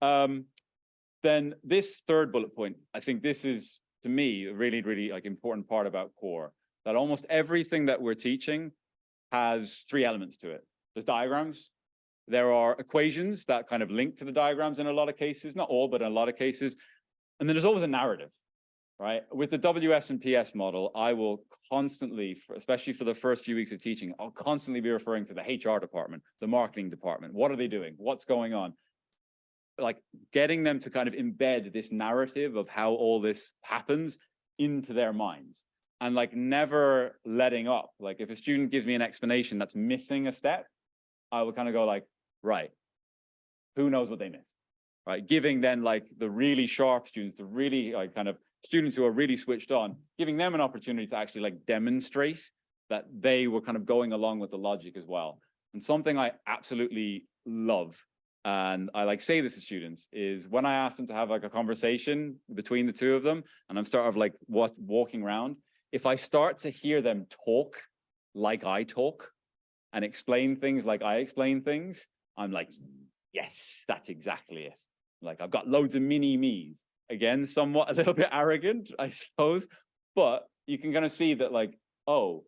A: Then this third bullet point, I think this is, to me, a really, really like important part about core, that almost everything that we're teaching has three elements to it. There's diagrams. There are equations that kind of link to the diagrams in a lot of cases, not all, but in a lot of cases. And then there's always a narrative, right? With the WS and PS model, I will constantly, especially for the first few weeks of teaching, I'll constantly be referring to the HR department, the marketing department. What are they doing? What's going on? Like getting them to kind of embed this narrative of how all this happens into their minds and like never letting up. Like if a student gives me an explanation that's missing a step, I will kind of go like, right, who knows what they missed, right? Giving then like the really sharp students, the really like kind of students who are really switched on, giving them an opportunity to actually like demonstrate that they were kind of going along with the logic as well. And something I absolutely love, and I like say this to students, is when I ask them to have like a conversation between the two of them, and I'm sort of like walking around, if I start to hear them talk like I talk, and explain things like I explain things, I'm like, yes, that's exactly it. Like I've got loads of mini-me's. Again, somewhat a little bit arrogant, I suppose, but you can kind of see that like, oh,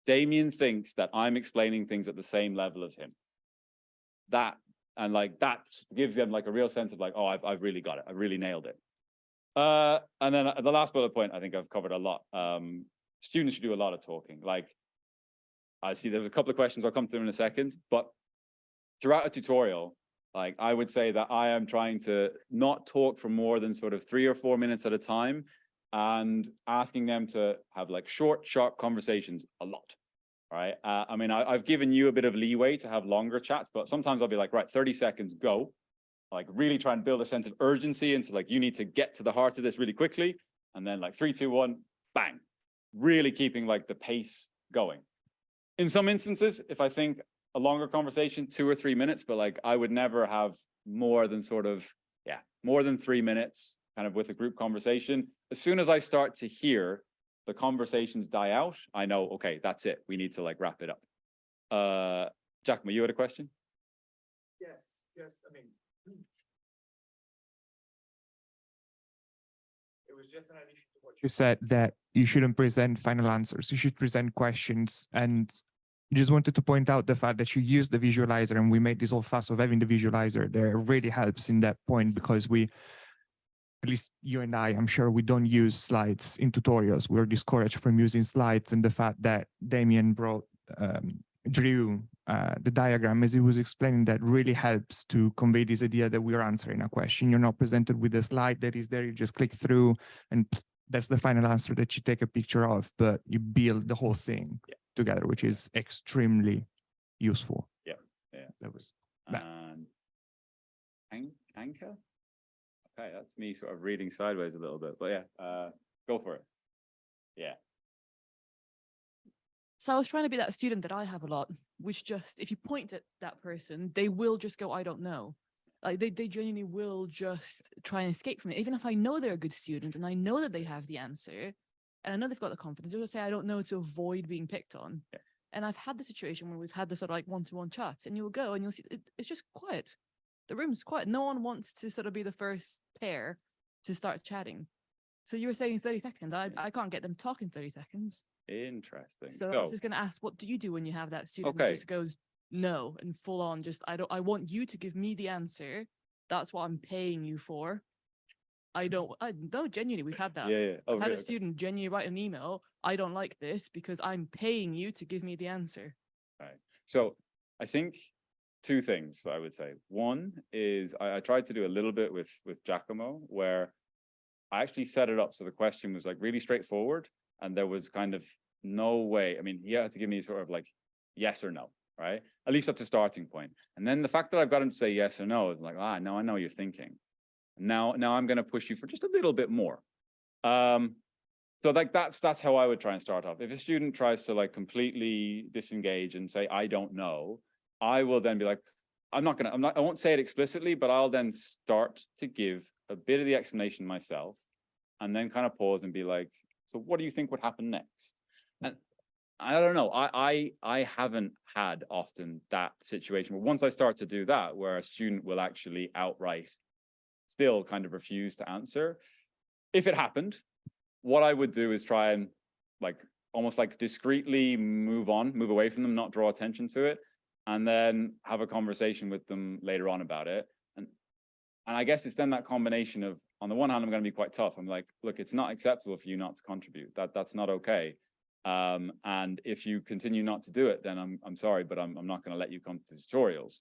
A: Damian thinks that I'm explaining things at the same level as him. That gives them like a real sense of like, oh, I've really got it. I really nailed it. And then the last bullet point, I think I've covered a lot. Students should do a lot of talking. Like I see there's a couple of questions I'll come to in a second, but throughout a tutorial, like I would say that I am trying to not talk for more than sort of 3 or 4 minutes at a time, and asking them to have like short, sharp conversations a lot. Right. I mean, I've given you a bit of leeway to have longer chats, but sometimes I'll be like, right, 30 seconds, go. Like really try and build a sense of urgency into like, you need to get to the heart of this really quickly. And then like 3, 2, 1, bang, really keeping like the pace going. In some instances, if I think a longer conversation, 2 or 3 minutes, but like I would never have more than sort of, more than 3 minutes kind of with a group conversation. As soon as I start to hear the conversations die out, I know, okay, that's it. We need to like wrap it up. Giacomo, you had a question?
F: Yes, I mean, it was just an addition to what
I: You said that you shouldn't present final answers, you should present questions. And just wanted to point out the fact that you use the visualizer, and we made this whole fuss of having the visualizer there really helps in that point, because we, at least you and I'm sure we don't use slides in tutorials. We're discouraged from using slides, and the fact that Damian drew the diagram as he was explaining, that really helps to convey this idea that we're answering a question. You're not presented with a slide that is there, you just click through and that's the final answer that you take a picture of, but you build the whole thing together, which is extremely useful.
A: Yeah.
I: That was
A: Anchor? Okay, that's me sort of reading sideways a little bit, but yeah, go for it. Yeah.
K: So I was trying to be that student that I have a lot, which just, if you point at that person, they will just go, I don't know. Like they genuinely will just try and escape from it. Even if I know they're a good student and I know that they have the answer and I know they've got the confidence, they'll just say, I don't know, to avoid being picked on. Yeah. And I've had the situation where we've had this sort of like one-to-one chats, and you'll go and you'll see it's just quiet. The room's quiet. No one wants to sort of be the first pair to start chatting. So you were saying 30 seconds. I can't get them to talk in 30 seconds.
A: Interesting.
K: So I was just going to ask, what do you do when you have that student who just goes, no, and full on just, I want you to give me the answer. That's what I'm paying you for. I don't, genuinely, we've had that.
A: Yeah.
K: I've had a student genuinely write an email, I don't like this because I'm paying you to give me the answer.
A: Right. So I think 2 things I would say. One is I tried to do a little bit with Giacomo, where I actually set it up so the question was like really straightforward, and there was kind of no way. I mean, he had to give me sort of like yes or no, right? At least that's a starting point. And then the fact that I've got him to say yes or no is like, no, I know you're thinking. Now I'm going to push you for just a little bit more. So like that's how I would try and start off. If a student tries to like completely disengage and say, I don't know, I will then be like, I won't say it explicitly, but I'll then start to give a bit of the explanation myself, and then kind of pause and be like, so what do you think would happen next? And I don't know, I haven't had often that situation where once I start to do that, where a student will actually outright still kind of refuse to answer. If it happened, what I would do is try and like almost like discreetly move away from them, not draw attention to it, and then have a conversation with them later on about it. And I guess it's then that combination of, on the one hand, I'm going to be quite tough. I'm like, look, it's not acceptable for you not to contribute. That's not okay. And if you continue not to do it, then I'm sorry, but I'm not going to let you come to the tutorials.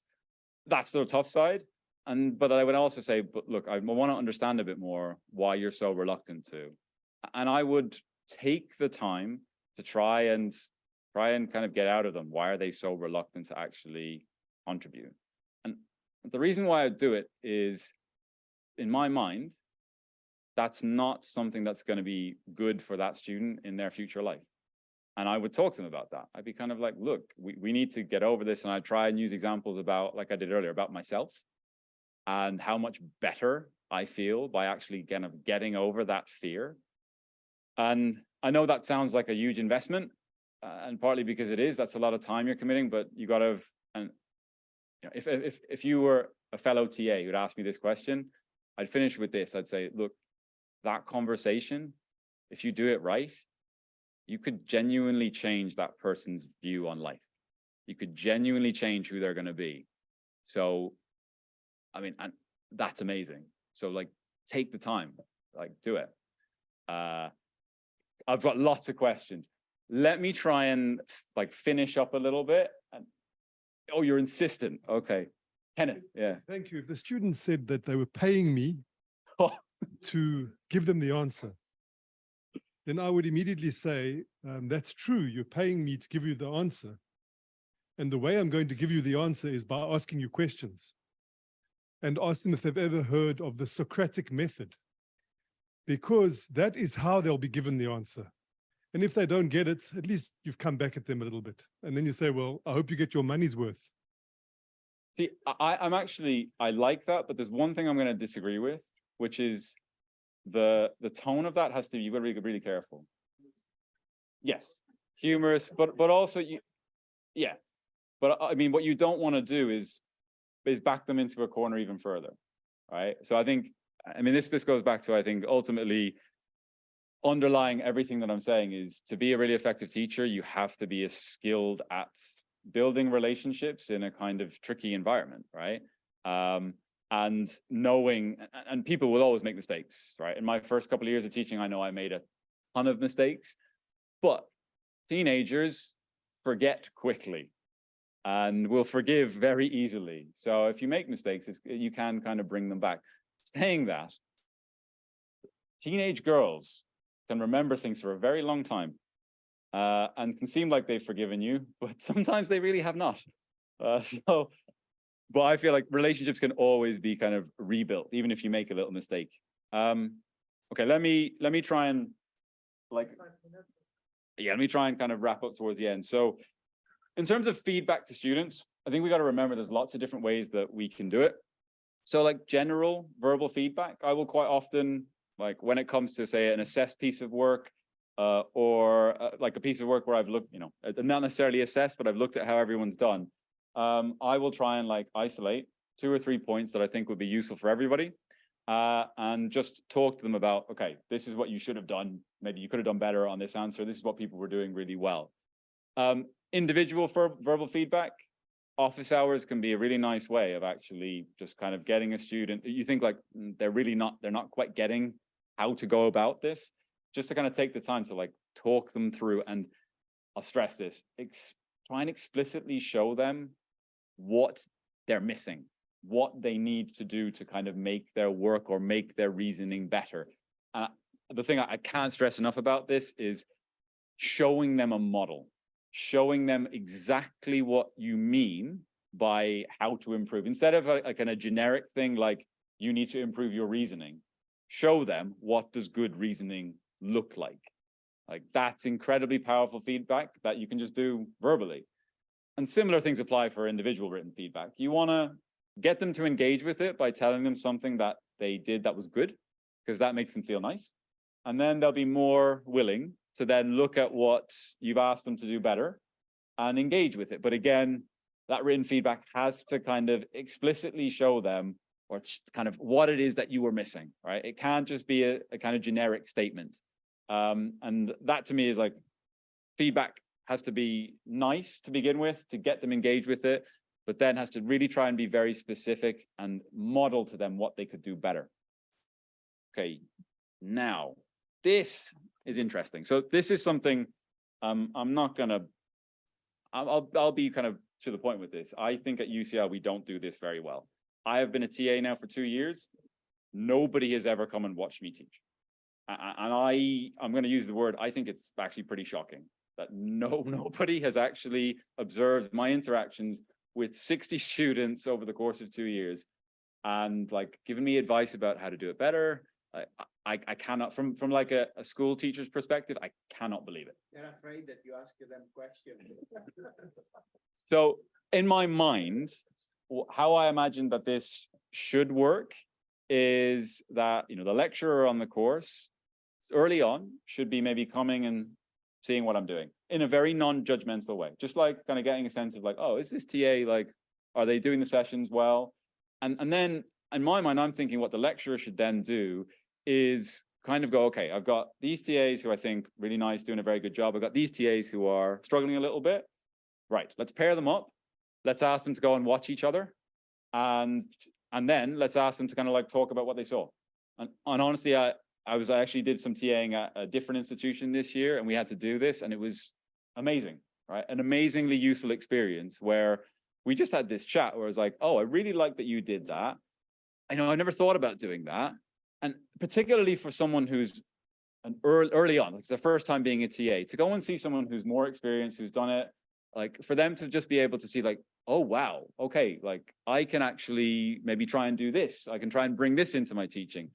A: That's the tough side. But I would also say, but look, I want to understand a bit more why you're so reluctant to. And I would take the time to try and kind of get out of them. Why are they so reluctant to actually contribute? And the reason why I do it is, in my mind, that's not something that's going to be good for that student in their future life. And I would talk to them about that. I'd be kind of like, look, we need to get over this. And I'd try and use examples about, like I did earlier, about myself and how much better I feel by actually kind of getting over that fear. And I know that sounds like a huge investment, and partly because it is, that's a lot of time you're committing, but you got to, and you know, if you were a fellow TA who'd asked me this question, I'd finish with this. I'd say, look, that conversation, if you do it right, you could genuinely change that person's view on life. You could genuinely change who they're going to be. So, I mean, and that's amazing. So like, take the time, like do it. I've got lots of questions. Let me try and like finish up a little bit. And, oh, you're insistent. Okay. Kenneth, yeah.
L: Thank you. If the students said that they were paying me to give them the answer, then I would immediately say, that's true. You're paying me to give you the answer. And the way I'm going to give you the answer is by asking you questions and ask them if they've ever heard of the Socratic method, because that is how they'll be given the answer. And if they don't get it, at least you've come back at them a little bit. And then you say, well, I hope you get your money's worth.
A: See, I like that, but there's one thing I'm going to disagree with, which is the tone of that has to be, you've got to be really careful. Yes, humorous, but also yeah. But I mean, what you don't want to do is back them into a corner even further, right? So I think, I mean, this goes back to, I think, ultimately underlying everything that I'm saying is, to be a really effective teacher, you have to be as skilled at building relationships in a kind of tricky environment, right? And knowing, and people will always make mistakes, right? In my first couple of years of teaching, I know I made a ton of mistakes, but teenagers forget quickly and will forgive very easily. So if you make mistakes, you can kind of bring them back. Saying that, teenage girls can remember things for a very long time and can seem like they've forgiven you, but sometimes they really have not. But I feel like relationships can always be kind of rebuilt, even if you make a little mistake. Okay, let me try and let me try and kind of wrap up towards the end. So in terms of feedback to students, I think we got to remember there's lots of different ways that we can do it. So like general verbal feedback, I will quite often, like when it comes to say an assessed piece of work or like a piece of work where I've looked, you know, not necessarily assessed, but I've looked at how everyone's done. I will try and like isolate 2 or 3 points that I think would be useful for everybody and just talk to them about, okay, this is what you should have done. Maybe you could have done better on this answer. This is what people were doing really well. Individual verbal feedback, office hours can be a really nice way of actually just kind of getting a student, you think like they're not quite getting how to go about this, just to kind of take the time to like talk them through. And I'll stress this, try and explicitly show them what they're missing, what they need to do to kind of make their work or make their reasoning better. The thing I can't stress enough about this is showing them a model, showing them exactly what you mean by how to improve. Instead of a kind of generic thing like you need to improve your reasoning, show them what does good reasoning look like. Like that's incredibly powerful feedback that you can just do verbally. And similar things apply for individual written feedback. You want to get them to engage with it by telling them something that they did that was good, because that makes them feel nice. And then they'll be more willing to then look at what you've asked them to do better and engage with it. But again, that written feedback has to kind of explicitly show them or kind of what it is that you were missing, right? It can't just be a kind of generic statement. And that to me is like, feedback has to be nice to begin with, to get them engaged with it, but then has to really try and be very specific and model to them what they could do better. Okay, now this is interesting. So this is something I'm not gonna, I'll be kind of to the point with this. I think at UCL, we don't do this very well. I have been a TA now for 2 years. Nobody has ever come and watched me teach. And I'm going to use the word, I think it's actually pretty shocking that nobody has actually observed my interactions with 60 students over the course of 2 years and like given me advice about how to do it better. I cannot, from like a school teacher's perspective, I cannot believe it.
J: They're afraid that you ask them questions.
A: So in my mind, how I imagine that this should work is that, you know, the lecturer on the course early on should be maybe coming and seeing what I'm doing in a very non-judgmental way, just like kind of getting a sense of like, oh, is this TA, like, are they doing the sessions well? And then in my mind, I'm thinking what the lecturer should then do is kind of go, okay, I've got these TAs who I think really nice, doing a very good job. I've got these TAs who are struggling a little bit. Right, let's pair them up. Let's ask them to go and watch each other. And then let's ask them to kind of like talk about what they saw. And honestly, I actually did some TAing at a different institution this year, and we had to do this, and it was amazing, right? An amazingly useful experience where we just had this chat where I was like, oh, I really like that you did that. I know I never thought about doing that. And particularly for someone who's early on, like it's their first time being a TA, to go and see someone who's more experienced, who's done it, like for them to just be able to see like, oh, wow, okay, like I can actually maybe try and do this. I can try and bring this into my teaching.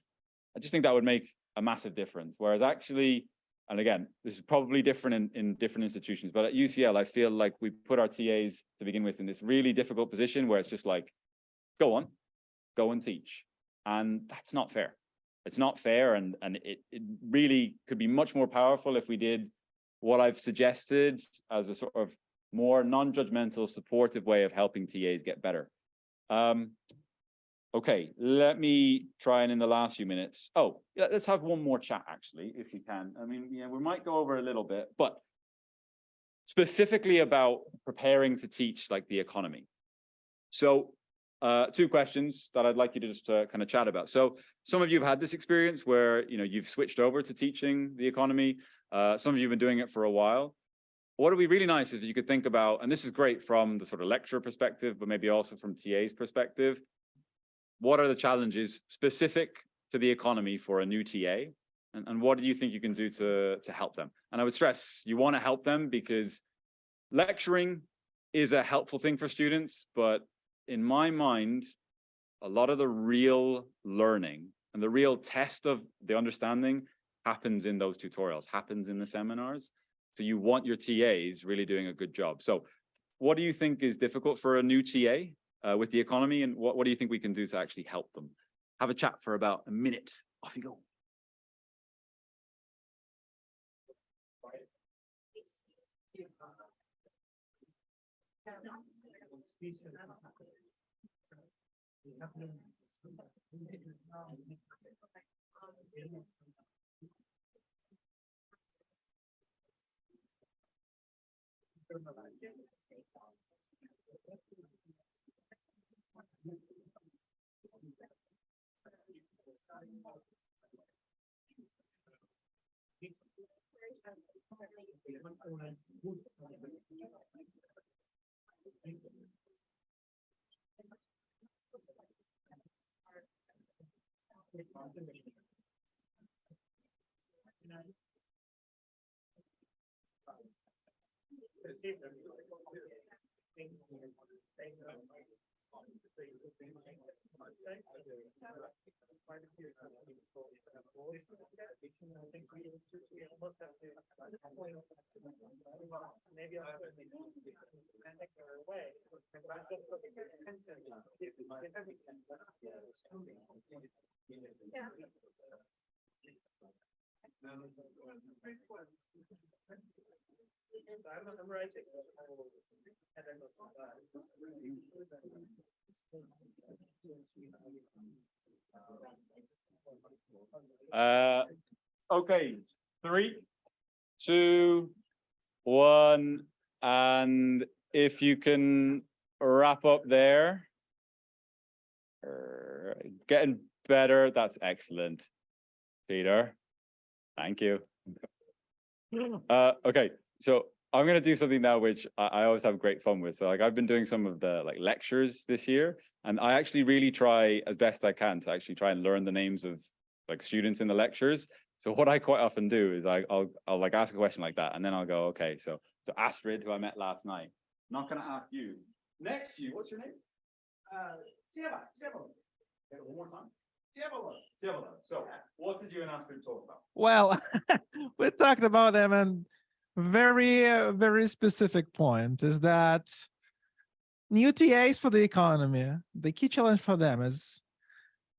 A: I just think that would make a massive difference. Whereas actually, and again, this is probably different in different institutions, but at UCL, I feel like we put our TAs to begin with in this really difficult position where it's just like, go on, go and teach. And that's not fair. It's not fair. And it really could be much more powerful if we did what I've suggested as a sort of more non-judgmental, supportive way of helping TAs get better. Okay, let me try and in the last few minutes. Oh, yeah, let's have one more chat actually, if you can. I mean, yeah, we might go over a little bit, but specifically about preparing to teach like the economy. So two questions that I'd like you to just kind of chat about. So some of you have had this experience where, you know, you've switched over to teaching the economy. Some of you have been doing it for a while. What would be really nice is that you could think about, and this is great from the sort of lecturer perspective, but maybe also from TA's perspective, what are the challenges specific to the economy for a new TA? And what do you think you can do to help them? And I would stress, you want to help them because lecturing is a helpful thing for students, but in my mind, a lot of the real learning and the real test of the understanding happens in those tutorials, happens in the seminars. So you want your TAs really doing a good job. So what do you think is difficult for a new TA with the economy, and what do you think we can do to actually help them? Have a chat for about a minute. Off you go. Okay, 3, 2, 1, and if you can wrap up there. Getting better, that's excellent. Peter, thank you. Okay, so I'm gonna do something now which I always have great fun with. So like I've been doing some of the like lectures this year, and I actually really try as best I can to actually try and learn the names of like students in the lectures. So what I quite often do is I'll like ask a question like that, and then I'll go, okay, so Astrid, who I met last night, I'm not gonna ask you. Next to you, what's your name? Sieva. One more time. Sieva. So what did you and Astrid talk about?
M: Well, we talked about them, and very specific point is that new TAs for the economy, the key challenge for them is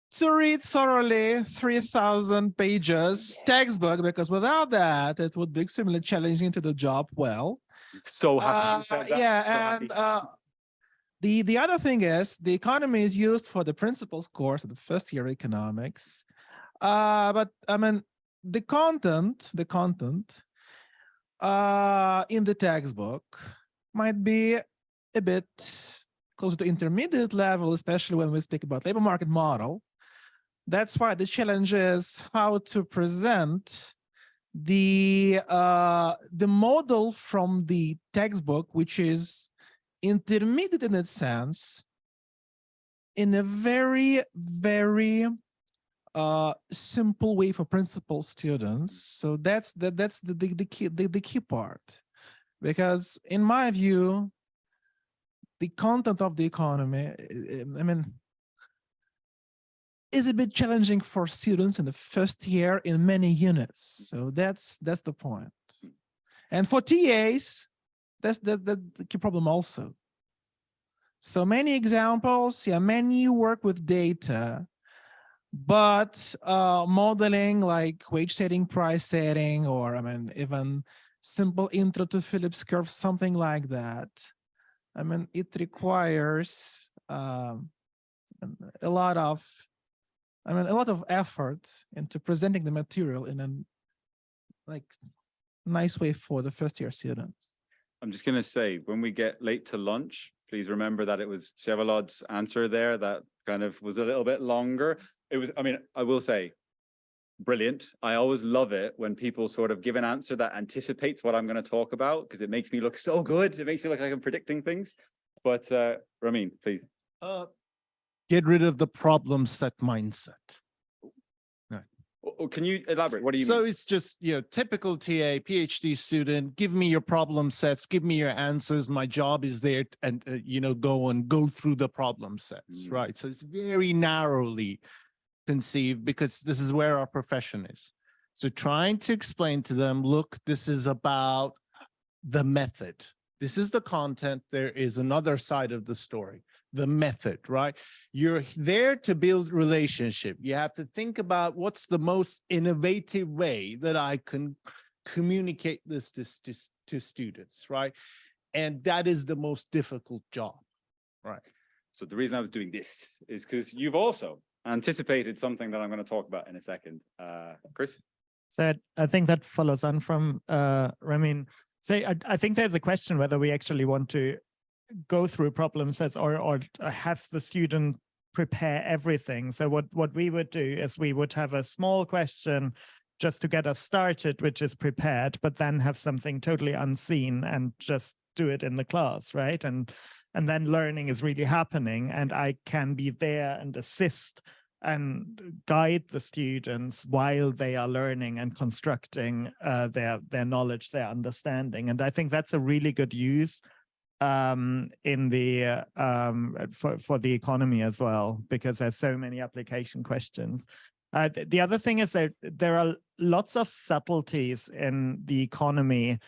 M: to read thoroughly 3,000 pages textbook, because without that, it would be extremely challenging to do the job well.
A: So happy you said that. So
M: Yeah,
A: happy.
M: and the other thing is the economy is used for the principles course of the first year economics. But I mean, the content in the textbook might be a bit closer to intermediate level, especially when we speak about labor market model. That's why the challenge is how to present the model from the textbook, which is intermediate in its sense, in a very, very simple way for principal students. So that's the key part, because in my view, the content of the economy, I mean, is a bit challenging for students in the first year in many units. So that's the point. And for TAs, that's the key problem also. So many examples, yeah, many work with data, but modeling like wage setting, price setting, or I mean, even simple intro to Phillips curve, something like that. I mean, it requires a lot of effort into presenting the material in a nice way for the first year students.
A: I'm just going to say, when we get late to lunch, please remember that it was Chevrolet's answer there that kind of was a little bit longer. It was, I mean, I will say, brilliant. I always love it when people sort of give an answer that anticipates what I'm going to talk about, because it makes me look so good. It makes me look like I'm predicting things. But Ramin, please.
N: Get rid of the problem set mindset.
A: Can you elaborate? What do you mean?
N: So it's just, typical TA, PhD student, give me your problem sets, give me your answers. My job is there and, go through the problem sets, right? So it's very narrowly conceived, because this is where our profession is. So trying to explain to them, look, this is about the method. This is the content. There is another side of the story, the method, right? You're there to build relationship. You have to think about what's the most innovative way that I can communicate this to students, right? And that is the most difficult job, right?
A: So the reason I was doing this is because you've also anticipated something that I'm going to talk about in a second. Chris?
O: So I think that follows on from Ramin. So I think there's a question whether we actually want to go through problem sets or have the student prepare everything. So what we would do is we would have a small question just to get us started, which is prepared, but then have something totally unseen and just do it in the class, right? And then learning is really happening, and I can be there and assist and guide the students while they are learning and constructing their knowledge, their understanding. And I think that's a really good use in the for the economy as well, because there's so many application questions. The other thing is that there are lots of subtleties in the economy,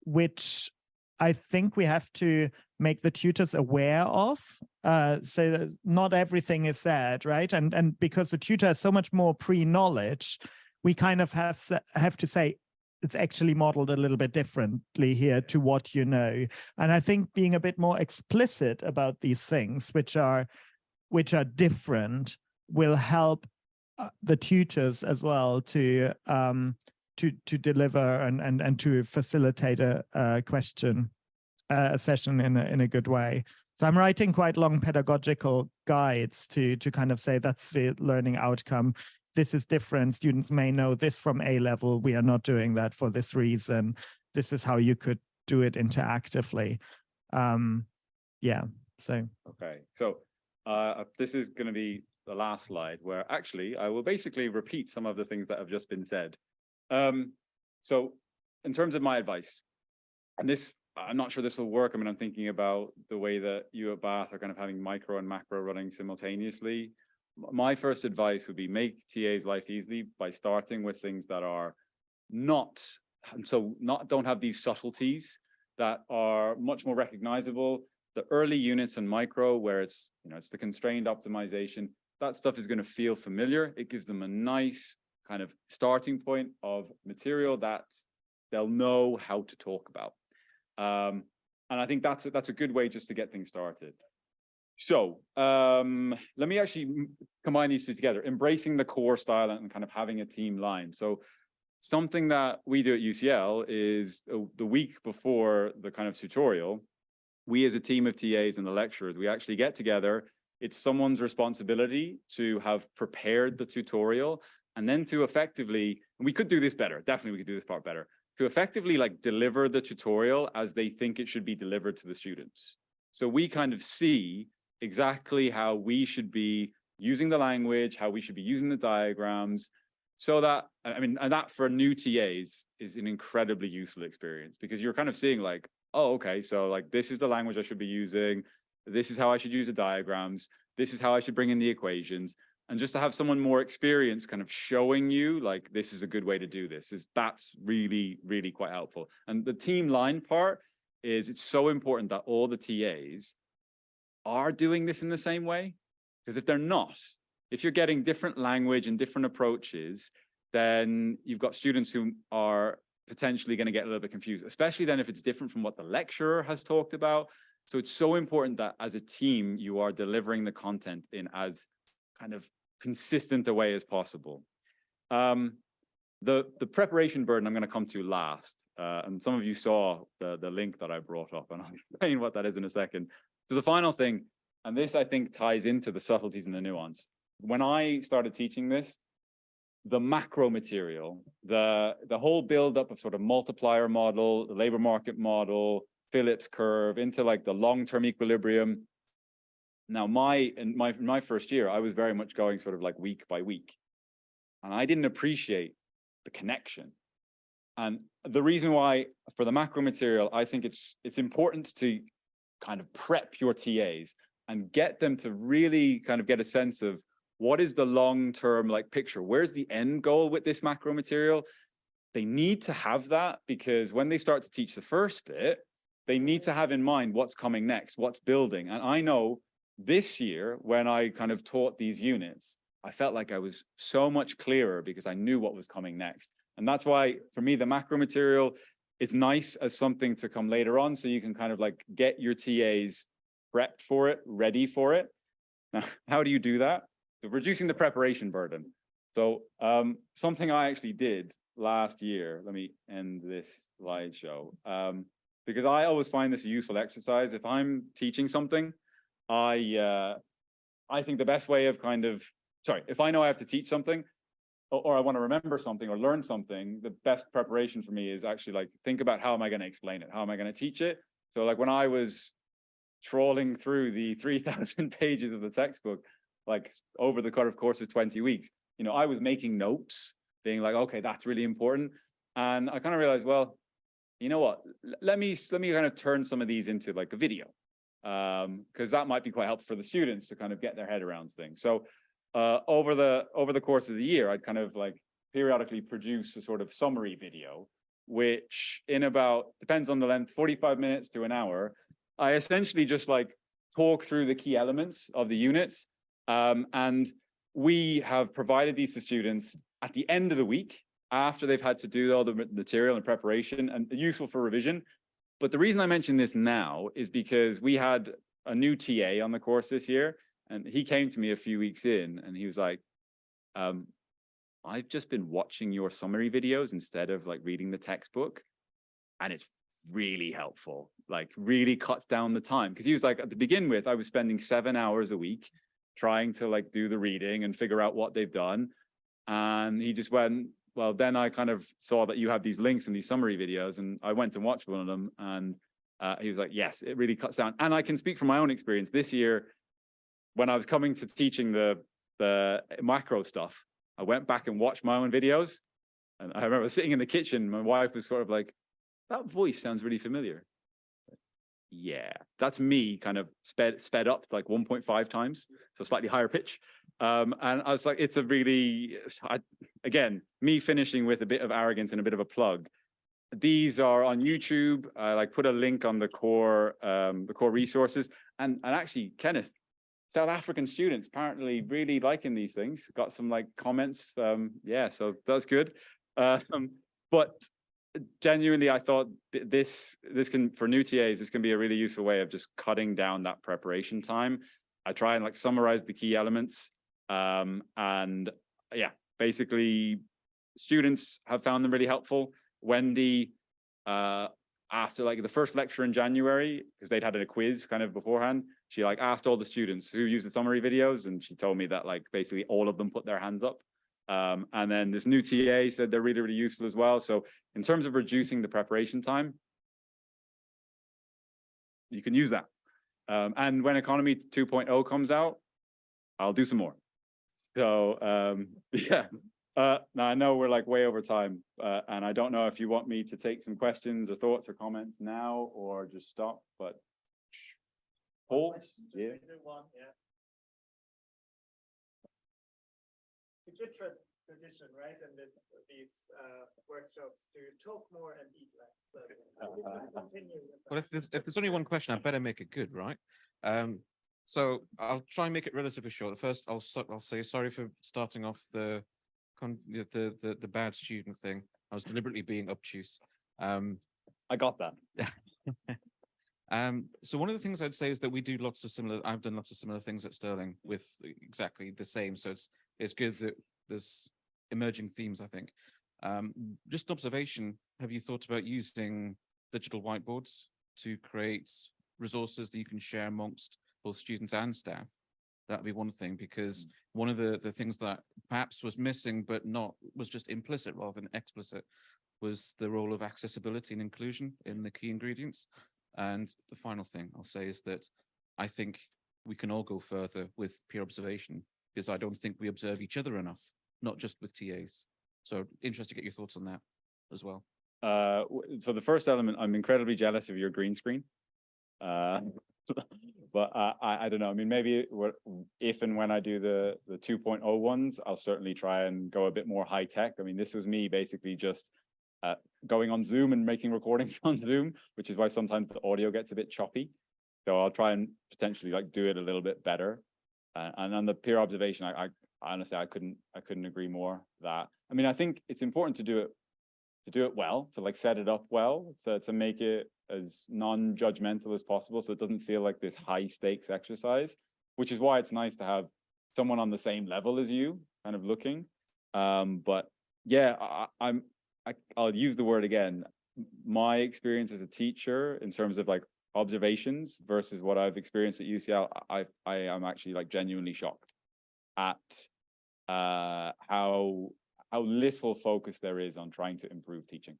O: which I think we have to make the tutors aware of, so that not everything is said, right? And because the tutor has so much more pre-knowledge, we kind of have to say, it's actually modeled a little bit differently here to what you know. And I think being a bit more explicit about these things, which are different, will help the tutors as well to deliver and to facilitate a question session in a good way. So I'm writing quite long pedagogical guides to kind of say that's the learning outcome. This is different. Students may know this from A level. We are not doing that for this reason. This is how you could do it interactively. Yeah, so.
A: Okay, so this is going to be the last slide where actually I will basically repeat some of the things that have just been said. So in terms of my advice, and this, I'm not sure this will work. I mean, I'm thinking about the way that you at Bath are kind of having micro and macro running simultaneously. My first advice would be make TA's life easy by starting with things that are don't have these subtleties, that are much more recognizable. The early units and micro, where it's the constrained optimization, that stuff is going to feel familiar. It gives them a nice kind of starting point of material that they'll know how to talk about. And I think that's a good way just to get things started. So let me actually combine these two together, embracing the core style and kind of having a team line. So something that we do at UCL is the week before the kind of tutorial, we as a team of TAs and the lecturers, we actually get together. It's someone's responsibility to have prepared the tutorial and then to effectively, and we could do this better, definitely we could do this part better, to effectively like deliver the tutorial as they think it should be delivered to the students. So we kind of see exactly how we should be using the language, how we should be using the diagrams, so that, I mean, and that for new TAs is an incredibly useful experience, because you're kind of seeing like, oh, okay, so like this is the language I should be using, this is how I should use the diagrams, this is how I should bring in the equations. And just to have someone more experienced kind of showing you like this is a good way to do this, that's really, really quite helpful. And the team line part is, it's so important that all the TAs are doing this in the same way. Because if they're not, if you're getting different language and different approaches, then you've got students who are potentially going to get a little bit confused, especially then if it's different from what the lecturer has talked about. So it's so important that as a team, you are delivering the content in as kind of consistent a way as possible. The preparation burden I'm going to come to last, and some of you saw the link that I brought up, and I'll explain what that is in a second. So the final thing, and this I think ties into the subtleties and the nuance. When I started teaching this, the macro material, the whole buildup of sort of multiplier model, the labor market model, Phillips curve into like the long-term equilibrium. Now, in my first year, I was very much going sort of like week by week, and I didn't appreciate the connection. And the reason why for the macro material, I think it's important to kind of prep your TAs and get them to really kind of get a sense of what is the long-term like picture? Where's the end goal with this macro material? They need to have that, because when they start to teach the first bit, they need to have in mind what's coming next, what's building. And I know this year, when I kind of taught these units, I felt like I was so much clearer because I knew what was coming next. And that's why, for me, the macro material is nice as something to come later on, so you can kind of like get your TAs prepped for it, ready for it. Now, how do you do that? So reducing the preparation burden. So something I actually did last year, let me end this slideshow, because I always find this a useful exercise. If I'm teaching something, I think the best way of kind of, if I know I have to teach something, or I want to remember something or learn something, the best preparation for me is actually like, think about how am I going to explain it? How am I going to teach it? So like when I was trawling through the 3,000 pages of the textbook, like over the course of 20 weeks, you know, I was making notes, being like, okay, that's really important. And I kind of realized, well, you know what, let me kind of turn some of these into like a video, because that might be quite helpful for the students to kind of get their head around things. So over the course of the year, I'd kind of like periodically produce a sort of summary video, which in about, depends on the length, 45 minutes to an hour, I essentially just like talk through the key elements of the units. And we have provided these to students at the end of the week, after they've had to do all the material and preparation, and useful for revision. But the reason I mention this now is because we had a new TA on the course this year, and he came to me a few weeks in and he was like, I've just been watching your summary videos instead of like reading the textbook, and it's really helpful, like really cuts down the time. Because he was like, at the begin with, I was spending 7 hours a week trying to like do the reading and figure out what they've done. And he just went, well, then I kind of saw that you have these links in these summary videos, and I went and watched one of them, and he was like, yes, it really cuts down. And I can speak from my own experience this year. When I was coming to teaching the macro stuff, I went back and watched my own videos. And I remember sitting in the kitchen, my wife was sort of like, that voice sounds really familiar. Yeah, that's me kind of sped up like 1.5 times, so slightly higher pitch. And I was like, it's a really, again, me finishing with a bit of arrogance and a bit of a plug. These are on YouTube. I like put a link on the core resources. And actually, Kenneth, South African students apparently really liking these things. Got some like comments. Yeah, so that's good. But genuinely, I thought this can, for new TAs, this can be a really useful way of just cutting down that preparation time. I try and like summarize the key elements. And yeah, basically students have found them really helpful. Wendy, after like the first lecture in January, because they'd had a quiz kind of beforehand, she like asked all the students who used the summary videos, and she told me that like basically all of them put their hands up. And then this new TA said they're really, really useful as well. So in terms of reducing the preparation time, you can use that. And when Economy 2.0 comes out, I'll do some more. So yeah. Now I know we're like way over time, and I don't know if you want me to take some questions or thoughts or comments now or just stop, but Paul, yeah.
F: It's a tradition, right? And these workshops to talk more and eat less. So continue.
G: Well, if there's only one question, I better make it good, right? So I'll try and make it relatively short. First, I'll say sorry for starting off the bad student thing. I was deliberately being obtuse.
A: I got that.
G: So one of the things I'd say is that we do lots of similar. I've done lots of similar things at Stirling with exactly the same. So it's good that there's emerging themes, I think. Just observation. Have you thought about using digital whiteboards to create resources that you can share amongst both students and staff? That'd be one thing, because one of the things that perhaps was missing, but was just implicit rather than explicit, was the role of accessibility and inclusion in the key ingredients. And the final thing I'll say is that I think we can all go further with peer observation, because I don't think we observe each other enough, not just with TAs. So interested to get your thoughts on that as well.
A: So the first element, I'm incredibly jealous of your green screen. But I don't know. I mean, maybe if and when I do the 2.0 ones, I'll certainly try and go a bit more high tech. I mean, this was me basically just going on Zoom and making recordings on Zoom, which is why sometimes the audio gets a bit choppy. So I'll try and potentially like do it a little bit better. And on the peer observation, I honestly I couldn't agree more. That I mean, I think it's important to do it well, to like set it up well, to make it as non-judgmental as possible, so it doesn't feel like this high stakes exercise, which is why it's nice to have someone on the same level as you kind of looking. But yeah, I'll use the word again. My experience as a teacher in terms of like observations versus what I've experienced at UCL, I am actually like genuinely shocked at how little focus there is on trying to improve teaching.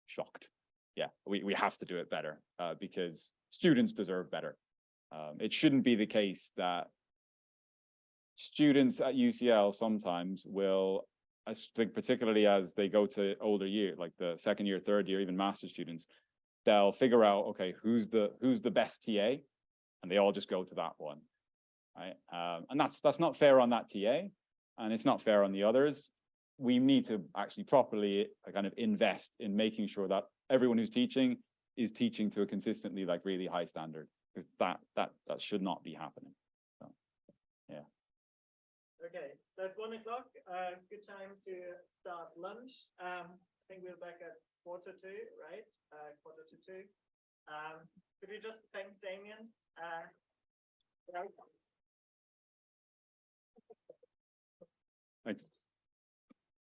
A: Shocked. Yeah, we have to do it better because students deserve better. It shouldn't be the case that students at UCL sometimes will, I think particularly as they go to older year, like the second year, third year, even master's students, they'll figure out, okay, who's the best TA, and they all just go to that one, right? And that's not fair on that TA, and it's not fair on the others. We need to actually properly kind of invest in making sure that everyone who's teaching is teaching to a consistently like really high standard, because that should not be happening. So, yeah.
F: Okay, so it's 1 o'clock. Good time to start lunch. I think we're back at 1:45, right? 1:45. Could you just thank Damian?
A: Thanks.